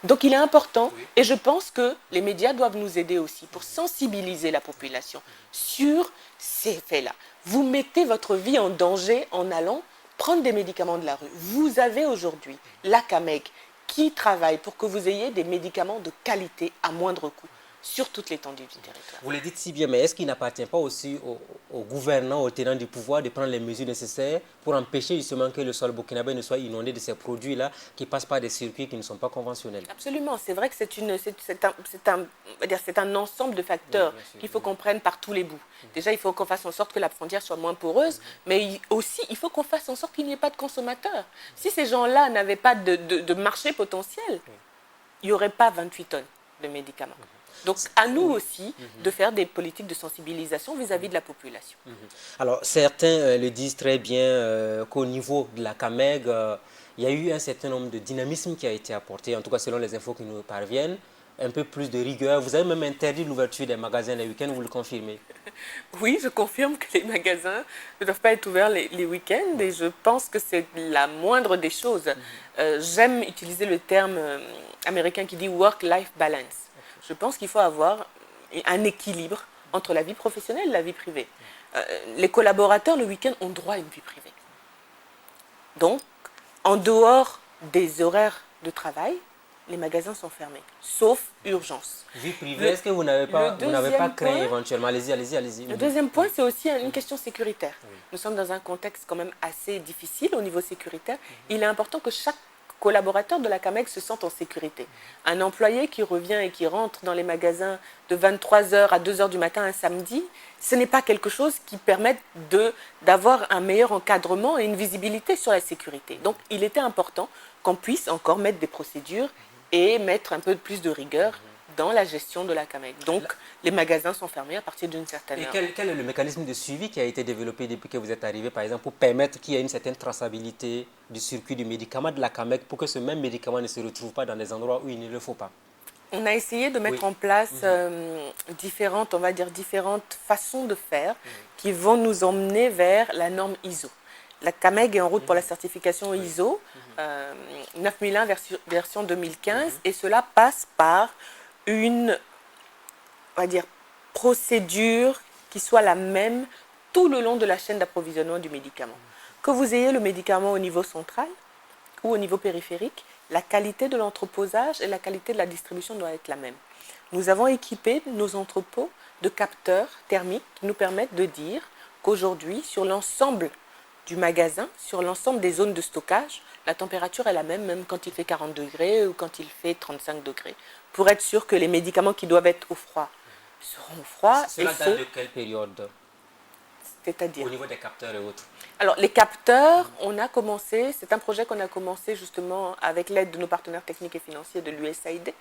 Donc il est important, et je pense que les médias doivent nous aider aussi pour sensibiliser la population sur ces faits-là. Vous mettez votre vie en danger en allant prendre des médicaments de la rue. Vous avez aujourd'hui la CAMEG qui travaille pour que vous ayez des médicaments de qualité à moindre coût sur toute l'étendue du territoire. Vous le dites si bien, mais est-ce qu'il n'appartient pas aussi aux gouvernants, aux tenants du pouvoir de prendre les mesures nécessaires pour empêcher justement que le sol burkinabé ne soit inondé de ces produits-là qui passent par des circuits qui ne sont pas conventionnels? Absolument, c'est vrai que c'est un ensemble de facteurs qu'il faut qu'on prenne par tous les bouts. Déjà, il faut qu'on fasse en sorte que la frontière soit moins poreuse, mais aussi, il faut qu'on fasse en sorte qu'il n'y ait pas de consommateurs. Si ces gens-là n'avaient pas de marché potentiel, il n'y aurait pas 28 tonnes de médicaments. Donc, à nous aussi de faire des politiques de sensibilisation vis-à-vis de la population. Alors, certains le disent très bien qu'au niveau de la CAMEG, il y a eu un certain nombre de dynamisme qui a été apporté, en tout cas selon les infos qui nous parviennent, un peu plus de rigueur. Vous avez même interdit l'ouverture des magasins les week-ends, vous le confirmez? Oui, je confirme que les magasins ne doivent pas être ouverts les week-ends et je pense que c'est la moindre des choses. J'aime utiliser le terme américain qui dit « work-life balance ». Je pense qu'il faut avoir un équilibre entre la vie professionnelle et la vie privée. Les collaborateurs, le week-end, ont droit à une vie privée. Donc, en dehors des horaires de travail, les magasins sont fermés, sauf urgence. Vie privée, est-ce que vous n'avez pas créé éventuellement? Allez-y. Le deuxième point, c'est aussi une question sécuritaire. Nous sommes dans un contexte quand même assez difficile au niveau sécuritaire. Il est important que chaque collaborateurs de la CAMEG se sentent en sécurité. Un employé qui revient et qui rentre dans les magasins de 23h à 2h du matin un samedi, ce n'est pas quelque chose qui permette d'avoir un meilleur encadrement et une visibilité sur la sécurité. Donc il était important qu'on puisse encore mettre des procédures et mettre un peu plus de rigueur dans la gestion de la CAMEG. Donc, les magasins sont fermés à partir d'une certaine heure. Et quel est le mécanisme de suivi qui a été développé depuis que vous êtes arrivé, par exemple, pour permettre qu'il y ait une certaine traçabilité du circuit du médicament de la CAMEG pour que ce même médicament ne se retrouve pas dans des endroits où il ne le faut pas? On a essayé de mettre en place différentes façons de faire qui vont nous emmener vers la norme ISO. La CAMEG est en route pour la certification ISO 9001 version 2015 et cela passe par une procédure qui soit la même tout le long de la chaîne d'approvisionnement du médicament. Que vous ayez le médicament au niveau central ou au niveau périphérique, la qualité de l'entreposage et la qualité de la distribution doivent être la même. Nous avons équipé nos entrepôts de capteurs thermiques qui nous permettent de dire qu'aujourd'hui, sur l'ensemble du magasin, sur l'ensemble des zones de stockage, la température est la même, même quand il fait 40 degrés ou quand il fait 35 degrés, pour être sûr que les médicaments qui doivent être au froid seront au froid. Cela date de quelle période? C'est-à-dire au niveau des capteurs et autres? Alors, les capteurs, c'est un projet qu'on a commencé justement avec l'aide de nos partenaires techniques et financiers de l'USAID,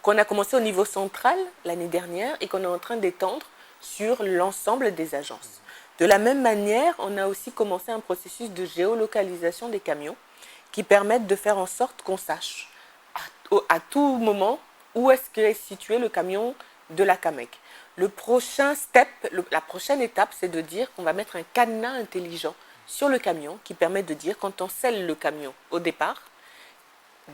qu'on a commencé au niveau central l'année dernière et qu'on est en train d'étendre sur l'ensemble des agences. De la même manière, on a aussi commencé un processus de géolocalisation des camions qui permettent de faire en sorte qu'on sache à tout moment où est-ce qu'est situé le camion de la CAMEG. Le prochain step, la prochaine étape, c'est de dire qu'on va mettre un cadenas intelligent sur le camion qui permet de dire quand on scelle le camion au départ,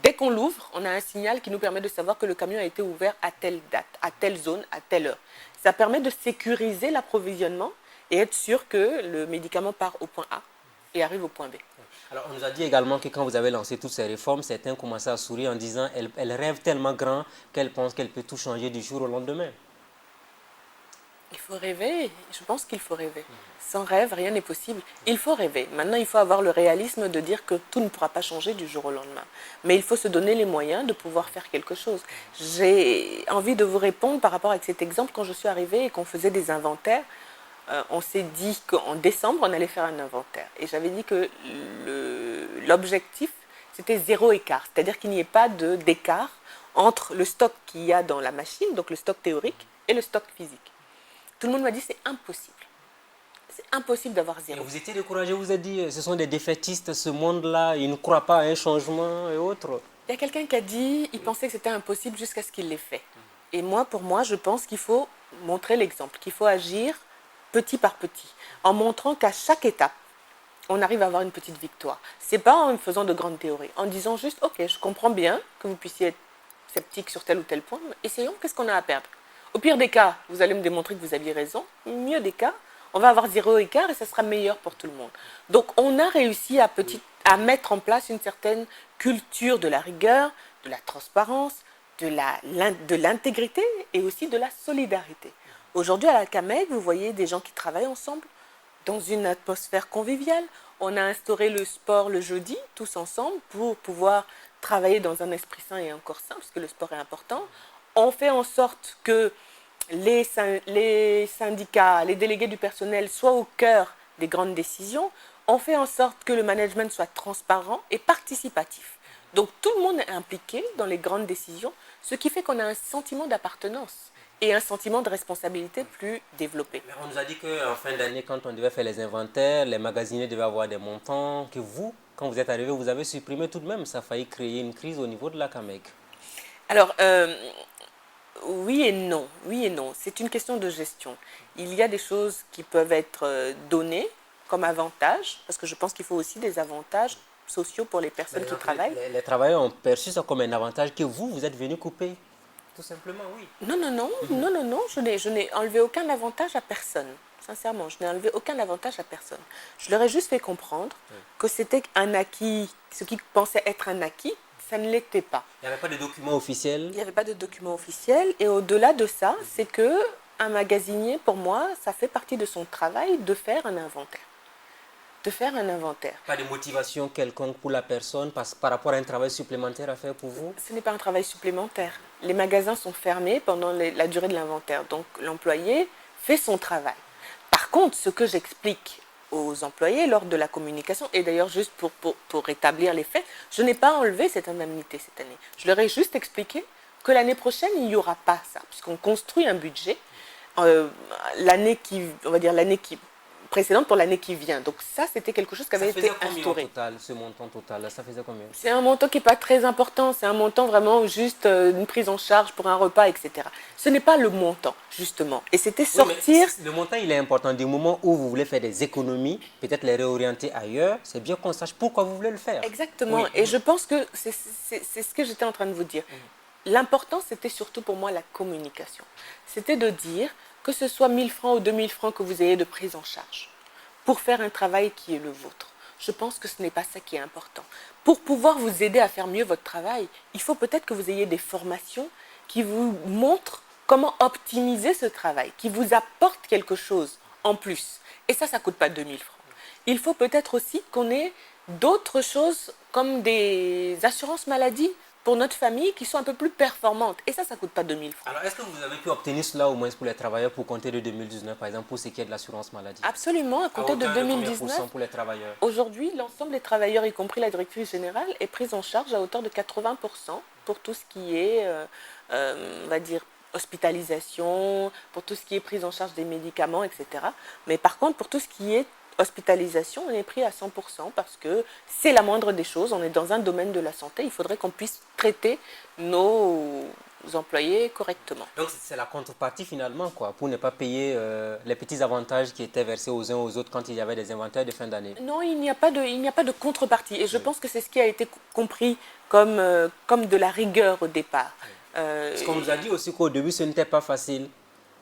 dès qu'on l'ouvre, on a un signal qui nous permet de savoir que le camion a été ouvert à telle date, à telle zone, à telle heure. Ça permet de sécuriser l'approvisionnement et être sûr que le médicament part au point A et arrive au point B. Alors, on nous a dit également que quand vous avez lancé toutes ces réformes, certains commençaient à sourire en disant qu'elle rêve tellement grand qu'elle pense qu'elle peut tout changer du jour au lendemain. Il faut rêver, je pense qu'il faut rêver. Sans rêve, rien n'est possible. Il faut rêver. Maintenant, il faut avoir le réalisme de dire que tout ne pourra pas changer du jour au lendemain. Mais il faut se donner les moyens de pouvoir faire quelque chose. J'ai envie de vous répondre par rapport à cet exemple. Quand je suis arrivée et qu'on faisait des inventaires, on s'est dit qu'en décembre, on allait faire un inventaire. Et j'avais dit que l'objectif, c'était 0 écart. C'est-à-dire qu'il n'y ait pas d'écart entre le stock qu'il y a dans la machine, donc le stock théorique, et le stock physique. Tout le monde m'a dit c'est impossible. C'est impossible d'avoir 0. Et vous étiez découragé, vous avez dit, ce sont des défaitistes, ce monde-là, ils ne croient pas à un changement et autres. Il y a quelqu'un qui a dit, il pensait que c'était impossible jusqu'à ce qu'il l'ait fait. Et moi, pour moi, je pense qu'il faut montrer l'exemple, qu'il faut agir petit par petit, en montrant qu'à chaque étape, on arrive à avoir une petite victoire. C'est pas en faisant de grandes théories, en disant juste, ok, je comprends bien que vous puissiez être sceptique sur tel ou tel point, mais essayons, qu'est-ce qu'on a à perdre? Au pire des cas, vous allez me démontrer que vous aviez raison. Au mieux des cas, on va avoir 0 écart et ça sera meilleur pour tout le monde. Donc, on a réussi à mettre en place une certaine culture de la rigueur, de la transparence, de l'intégrité et aussi de la solidarité. Aujourd'hui, à la CAMEG, vous voyez des gens qui travaillent ensemble dans une atmosphère conviviale. On a instauré le sport le jeudi, tous ensemble, pour pouvoir travailler dans un esprit sain et un corps sain, parce que le sport est important. On fait en sorte que les syndicats, les délégués du personnel soient au cœur des grandes décisions. On fait en sorte que le management soit transparent et participatif. Donc tout le monde est impliqué dans les grandes décisions, ce qui fait qu'on a un sentiment d'appartenance et un sentiment de responsabilité plus développé. Mais on nous a dit qu'en fin d'année, quand on devait faire les inventaires, les magasiniers devaient avoir des montants, que vous, quand vous êtes arrivé, vous avez supprimé tout de même. Ça a failli créer une crise au niveau de la CAMEG. Alors, oui et non. Oui et non. C'est une question de gestion. Il y a des choses qui peuvent être données comme avantages, parce que je pense qu'il faut aussi des avantages sociaux pour les personnes qui travaillent. Les travailleurs ont perçu ça comme un avantage que vous êtes venu couper. Tout simplement, oui. Non, non, non, non, non, non, je n'ai enlevé aucun avantage à personne. Sincèrement, je n'ai enlevé aucun avantage à personne. Je leur ai juste fait comprendre que c'était un acquis, ce qu'ils pensaient être un acquis, ça ne l'était pas. Il n'y avait pas de document officiel. Il n'y avait pas de document officiel. Et au-delà de ça, c'est que un magasinier, pour moi, ça fait partie de son travail de faire un inventaire. De faire un inventaire. Pas de motivation quelconque pour la personne par rapport à un travail supplémentaire à faire pour vous? Ce n'est pas un travail supplémentaire. Les magasins sont fermés pendant la durée de l'inventaire. Donc l'employé fait son travail. Par contre, ce que j'explique aux employés lors de la communication, et d'ailleurs juste pour rétablir les faits, je n'ai pas enlevé cette indemnité cette année. Je leur ai juste expliqué que l'année prochaine, il n'y aura pas ça, puisqu'on construit un budget l'année qui précédente pour l'année qui vient. Donc ça, c'était quelque chose qui avait été instauré. Total, ce montant total, ça faisait combien? C'est un montant qui n'est pas très important, c'est un montant vraiment juste une prise en charge pour un repas, etc. Ce n'est pas le montant, justement. Et c'était sortir... Oui, le montant, il est important. Du moment où vous voulez faire des économies, peut-être les réorienter ailleurs, c'est bien qu'on sache pourquoi vous voulez le faire. Exactement. Oui. Et je pense que c'est ce que j'étais en train de vous dire. L'important, c'était surtout pour moi la communication. C'était de dire que ce soit 1000 francs ou 2000 francs que vous ayez de prise en charge pour faire un travail qui est le vôtre. Je pense que ce n'est pas ça qui est important. Pour pouvoir vous aider à faire mieux votre travail, il faut peut-être que vous ayez des formations qui vous montrent comment optimiser ce travail, qui vous apportent quelque chose en plus. Et ça ne coûte pas 2000 francs. Il faut peut-être aussi qu'on ait d'autres choses comme des assurances maladie pour notre famille qui sont un peu plus performantes. Et ça ne coûte pas 2000 francs. Alors, est-ce que vous avez pu obtenir cela au moins pour les travailleurs pour compter de 2019, par exemple, pour ce qui est de l'assurance maladie? Absolument, à compter de 2019. Pour les travailleurs? Aujourd'hui, l'ensemble des travailleurs, y compris la directrice générale, est prise en charge à hauteur de 80% pour tout ce qui est, on va dire, hospitalisation, pour tout ce qui est prise en charge des médicaments, etc. Mais par contre, pour tout ce qui est hospitalisation, on est pris à 100% parce que c'est la moindre des choses. On est dans un domaine de la santé. Il faudrait qu'on puisse traiter nos employés correctement. Donc c'est la contrepartie finalement, quoi, pour ne pas payer les petits avantages qui étaient versés aux uns aux autres quand il y avait des inventaires de fin d'année. Non, il n'y a pas de contrepartie. Et je pense que c'est ce qui a été compris comme de la rigueur au départ. Parce qu'on nous a dit aussi qu'au début, ce n'était pas facile.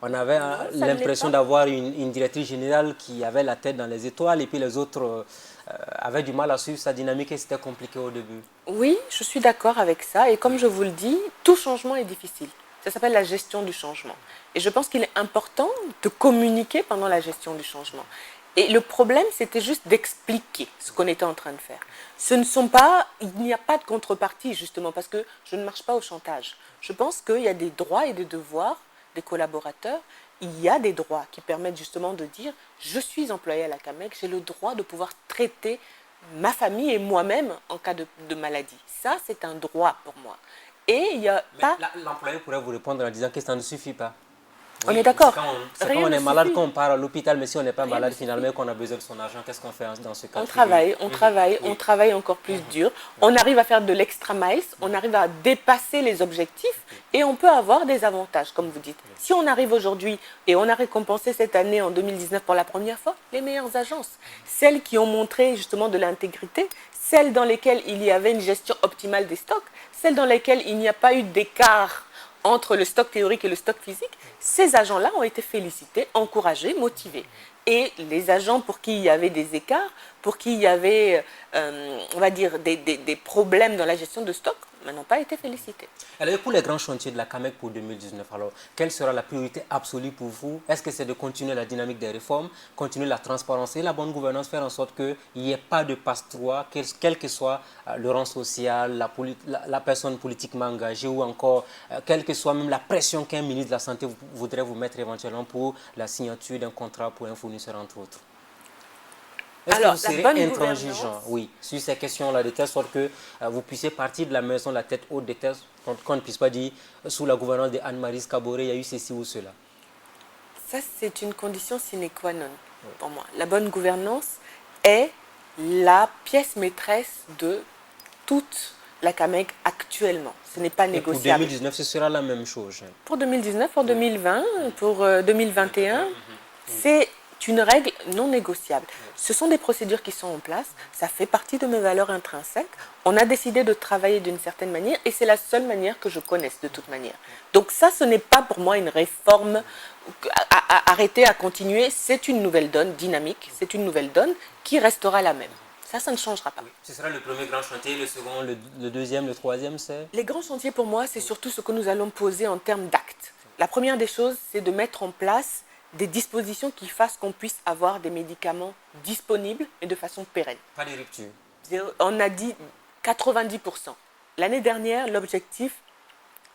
On avait l'impression d'avoir une directrice générale qui avait la tête dans les étoiles et puis les autres avaient du mal à suivre sa dynamique et c'était compliqué au début. Oui, je suis d'accord avec ça et comme je vous le dis, tout changement est difficile. Ça s'appelle la gestion du changement. Et je pense qu'il est important de communiquer pendant la gestion du changement. Et le problème, c'était juste d'expliquer ce qu'on était en train de faire. Il n'y a pas de contrepartie, justement, parce que je ne marche pas au chantage. Je pense qu'il y a des droits et des devoirs des collaborateurs. Il y a des droits qui permettent justement de dire « je suis employé à la CAMEC, j'ai le droit de pouvoir traiter ma famille et moi-même en cas de maladie. » Ça, c'est un droit pour moi. Et il y a pas... L'employé pourrait vous répondre en disant que ça ne suffit pas. On est d'accord. C'est quand on est malade qu'on part à l'hôpital, mais si on n'est pas malade finalement et qu'on a besoin de son argent, qu'est-ce qu'on fait dans ce cas? On travaille encore plus dur. On arrive à faire de l'extra miles, on arrive à dépasser les objectifs et on peut avoir des avantages, comme vous dites. Si on arrive aujourd'hui et on a récompensé cette année en 2019 pour la première fois, les meilleures agences, celles qui ont montré justement de l'intégrité, celles dans lesquelles il y avait une gestion optimale des stocks, celles dans lesquelles il n'y a pas eu d'écart entre le stock théorique et le stock physique, ces agents-là ont été félicités, encouragés, motivés. Et les agents pour qui il y avait des écarts, pour qui il y avait, on va dire, des problèmes dans la gestion de stock, n'ont pas été félicités. Alors, pour les grands chantiers de la CAMEC pour 2019, alors, quelle sera la priorité absolue pour vous? Est-ce que c'est de continuer la dynamique des réformes, continuer la transparence et la bonne gouvernance, faire en sorte qu'il n'y ait pas de passe-droit, quel que soit le rang social, la personne politiquement engagée ou encore, quelle que soit même la pression qu'un ministre de la Santé voudrait vous mettre éventuellement pour la signature d'un contrat pour un fournisseur, entre autres? Est-ce que vous serez intransigeant, oui, sur ces questions-là, de telle sorte que vous puissiez partir de la maison la tête haute, de telle sorte qu'on ne puisse pas dire, sous la gouvernance de Anne-Maryse Kaboré, il y a eu ceci ou cela? Ça, c'est une condition sine qua non pour moi. La bonne gouvernance est la pièce maîtresse de toute la CAMEC actuellement. Ce n'est pas négociable. Pour 2019, ce sera la même chose. Pour 2019, pour 2020, pour 2021, c'est une règle non négociable. Ce sont des procédures qui sont en place, ça fait partie de mes valeurs intrinsèques. On a décidé de travailler d'une certaine manière et c'est la seule manière que je connaisse de toute manière. Donc ça, ce n'est pas pour moi une réforme à arrêter, à continuer. C'est une nouvelle donne dynamique, c'est une nouvelle donne qui restera la même. Ça ne changera pas. Oui. Ce sera le premier grand chantier, le second, le deuxième, le troisième, c'est... Les grands chantiers pour moi, c'est surtout ce que nous allons poser en termes d'actes. La première des choses, c'est de mettre en place des dispositions qui fassent qu'on puisse avoir des médicaments disponibles et de façon pérenne. Pas de rupture. On a dit 90%. L'année dernière, l'objectif,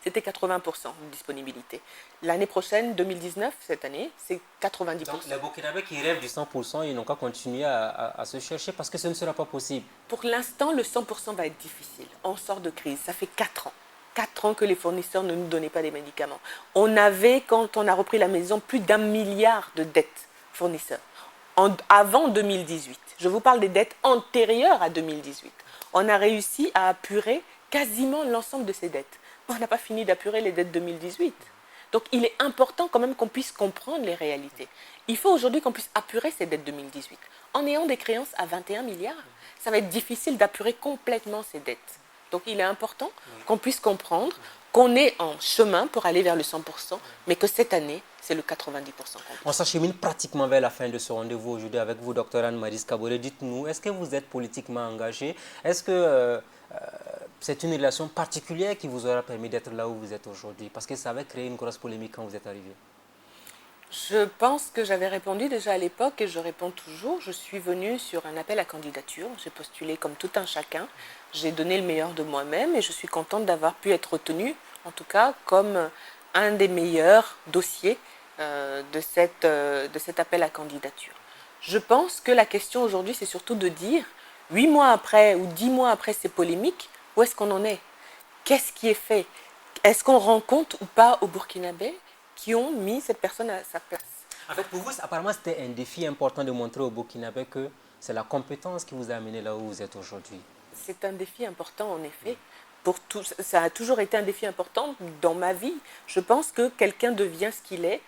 c'était 80% de disponibilité. L'année prochaine, 2019, cette année, c'est 90%. Donc les Burkinabés qui rêvent du 100%, ils n'ont qu'à continuer à se chercher parce que ce ne sera pas possible. Pour l'instant, le 100% va être difficile. On sort de crise, ça fait 4 ans. 4 ans que les fournisseurs ne nous donnaient pas des médicaments. On avait, quand on a repris la maison, plus d'1 milliard de dettes fournisseurs. Avant 2018. Je vous parle des dettes antérieures à 2018. On a réussi à apurer quasiment l'ensemble de ces dettes. On n'a pas fini d'apurer les dettes 2018. Donc il est important quand même qu'on puisse comprendre les réalités. Il faut aujourd'hui qu'on puisse apurer ces dettes 2018. En ayant des créances à 21 milliards, ça va être difficile d'apurer complètement ces dettes. Donc il est important qu'on puisse comprendre qu'on est en chemin pour aller vers le 100%, mais que cette année, c'est le 90%. On s'achemine pratiquement vers la fin de ce rendez-vous aujourd'hui avec vous, Dr Anne-Maryse Kaboré. Dites-nous, est-ce que vous êtes politiquement engagé? Est-ce que c'est une relation particulière qui vous aura permis d'être là où vous êtes aujourd'hui? Parce que ça avait créé une grosse polémique quand vous êtes arrivé. Je pense que j'avais répondu déjà à l'époque et je réponds toujours. Je suis venue sur un appel à candidature. J'ai postulé comme tout un chacun. J'ai donné le meilleur de moi-même et je suis contente d'avoir pu être retenue, en tout cas, comme un des meilleurs dossiers de cet appel à candidature. Je pense que la question aujourd'hui, c'est surtout de dire, 8 mois après ou 10 mois après ces polémiques, où est-ce qu'on en est? Qu'est-ce qui est fait? Est-ce qu'on rend compte ou pas aux Burkinabés qui ont mis cette personne à sa place? En fait, pour vous, apparemment, c'était un défi important de montrer aux Burkinabés que c'est la compétence qui vous a amené là où vous êtes aujourd'hui. C'est un défi important, en effet. Ça a toujours été un défi important dans ma vie. Je pense que quelqu'un devient ce qu'il est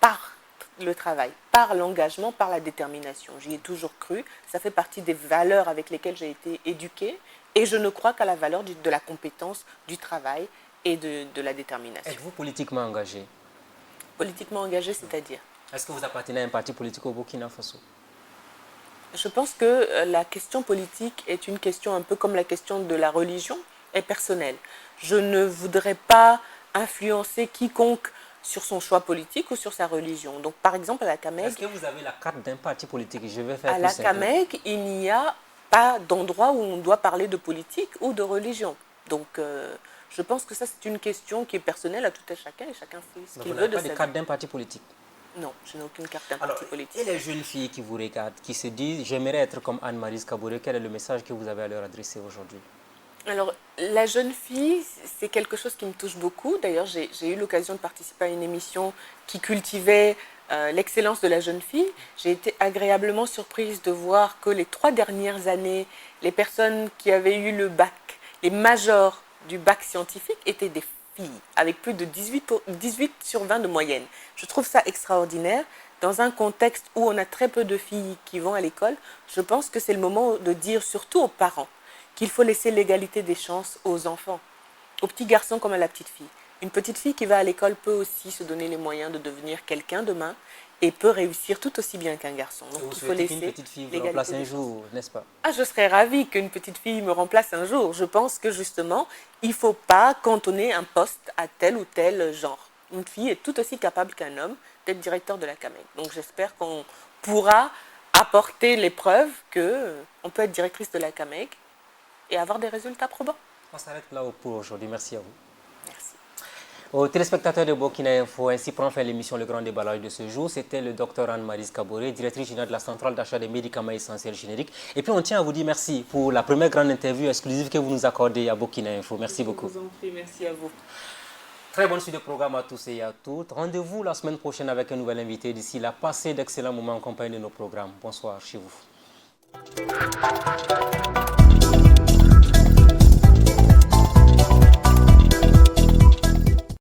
par le travail, par l'engagement, par la détermination. J'y ai toujours cru. Ça fait partie des valeurs avec lesquelles j'ai été éduquée. Et je ne crois qu'à la valeur de la compétence, du travail et de la détermination. Êtes-vous politiquement engagé? Politiquement engagé, c'est-à-dire? Est-ce que vous appartenez à un parti politique au Burkina Faso? Je pense que la question politique est une question un peu comme la question de la religion, est personnelle. Je ne voudrais pas influencer quiconque sur son choix politique ou sur sa religion. Donc, par exemple, à la CAMEG... Est-ce que vous avez la carte d'un parti politique? Je vais faire à la CAMEG, il n'y a pas d'endroit où on doit parler de politique ou de religion. Donc, je pense que ça, c'est une question qui est personnelle à tout et chacun fait ce qu'il veut de sa vie. Vous n'avez pas de carte d'un parti politique? Non, je n'ai aucune carte d'un parti politique. Et les jeunes filles qui vous regardent, qui se disent « j'aimerais être comme Anne-Maryse Kaboré », quel est le message que vous avez à leur adresser aujourd'hui? Alors, la jeune fille, c'est quelque chose qui me touche beaucoup. D'ailleurs, j'ai eu l'occasion de participer à une émission qui cultivait l'excellence de la jeune fille. J'ai été agréablement surprise de voir que les 3 dernières années, les personnes qui avaient eu le bac, les majors du bac scientifique étaient des filles, avec plus de 18 sur 20 de moyenne. Je trouve ça extraordinaire. Dans un contexte où on a très peu de filles qui vont à l'école, je pense que c'est le moment de dire, surtout aux parents, qu'il faut laisser l'égalité des chances aux enfants, aux petits garçons comme à la petite fille. Une petite fille qui va à l'école peut aussi se donner les moyens de devenir quelqu'un demain et peut réussir tout aussi bien qu'un garçon. Donc il faut laisser qu'une petite fille vous remplace un jour, n'est-ce pas? Ah, je serais ravie qu'une petite fille me remplace un jour. Je pense que justement, il ne faut pas cantonner un poste à tel ou tel genre. Une fille est tout aussi capable qu'un homme d'être directeur de la CAMEG. Donc j'espère qu'on pourra apporter les preuves qu'on peut être directrice de la CAMEG et avoir des résultats probants. On s'arrête là pour aujourd'hui. Merci à vous. Merci. Aux téléspectateurs de Burkina Info, ainsi prend fin l'émission Le Grand Déballage de ce jour. C'était le docteur Anne-Maryse Kaboré, directrice générale de la centrale d'achat des médicaments essentiels génériques. Et puis on tient à vous dire merci pour la première grande interview exclusive que vous nous accordez à Burkina Info. Merci beaucoup. Je vous en prie, merci à vous. Très bonne suite de programme à tous et à toutes. Rendez-vous la semaine prochaine avec un nouvel invité. D'ici là, passez d'excellents moments en compagnie de nos programmes. Bonsoir chez vous.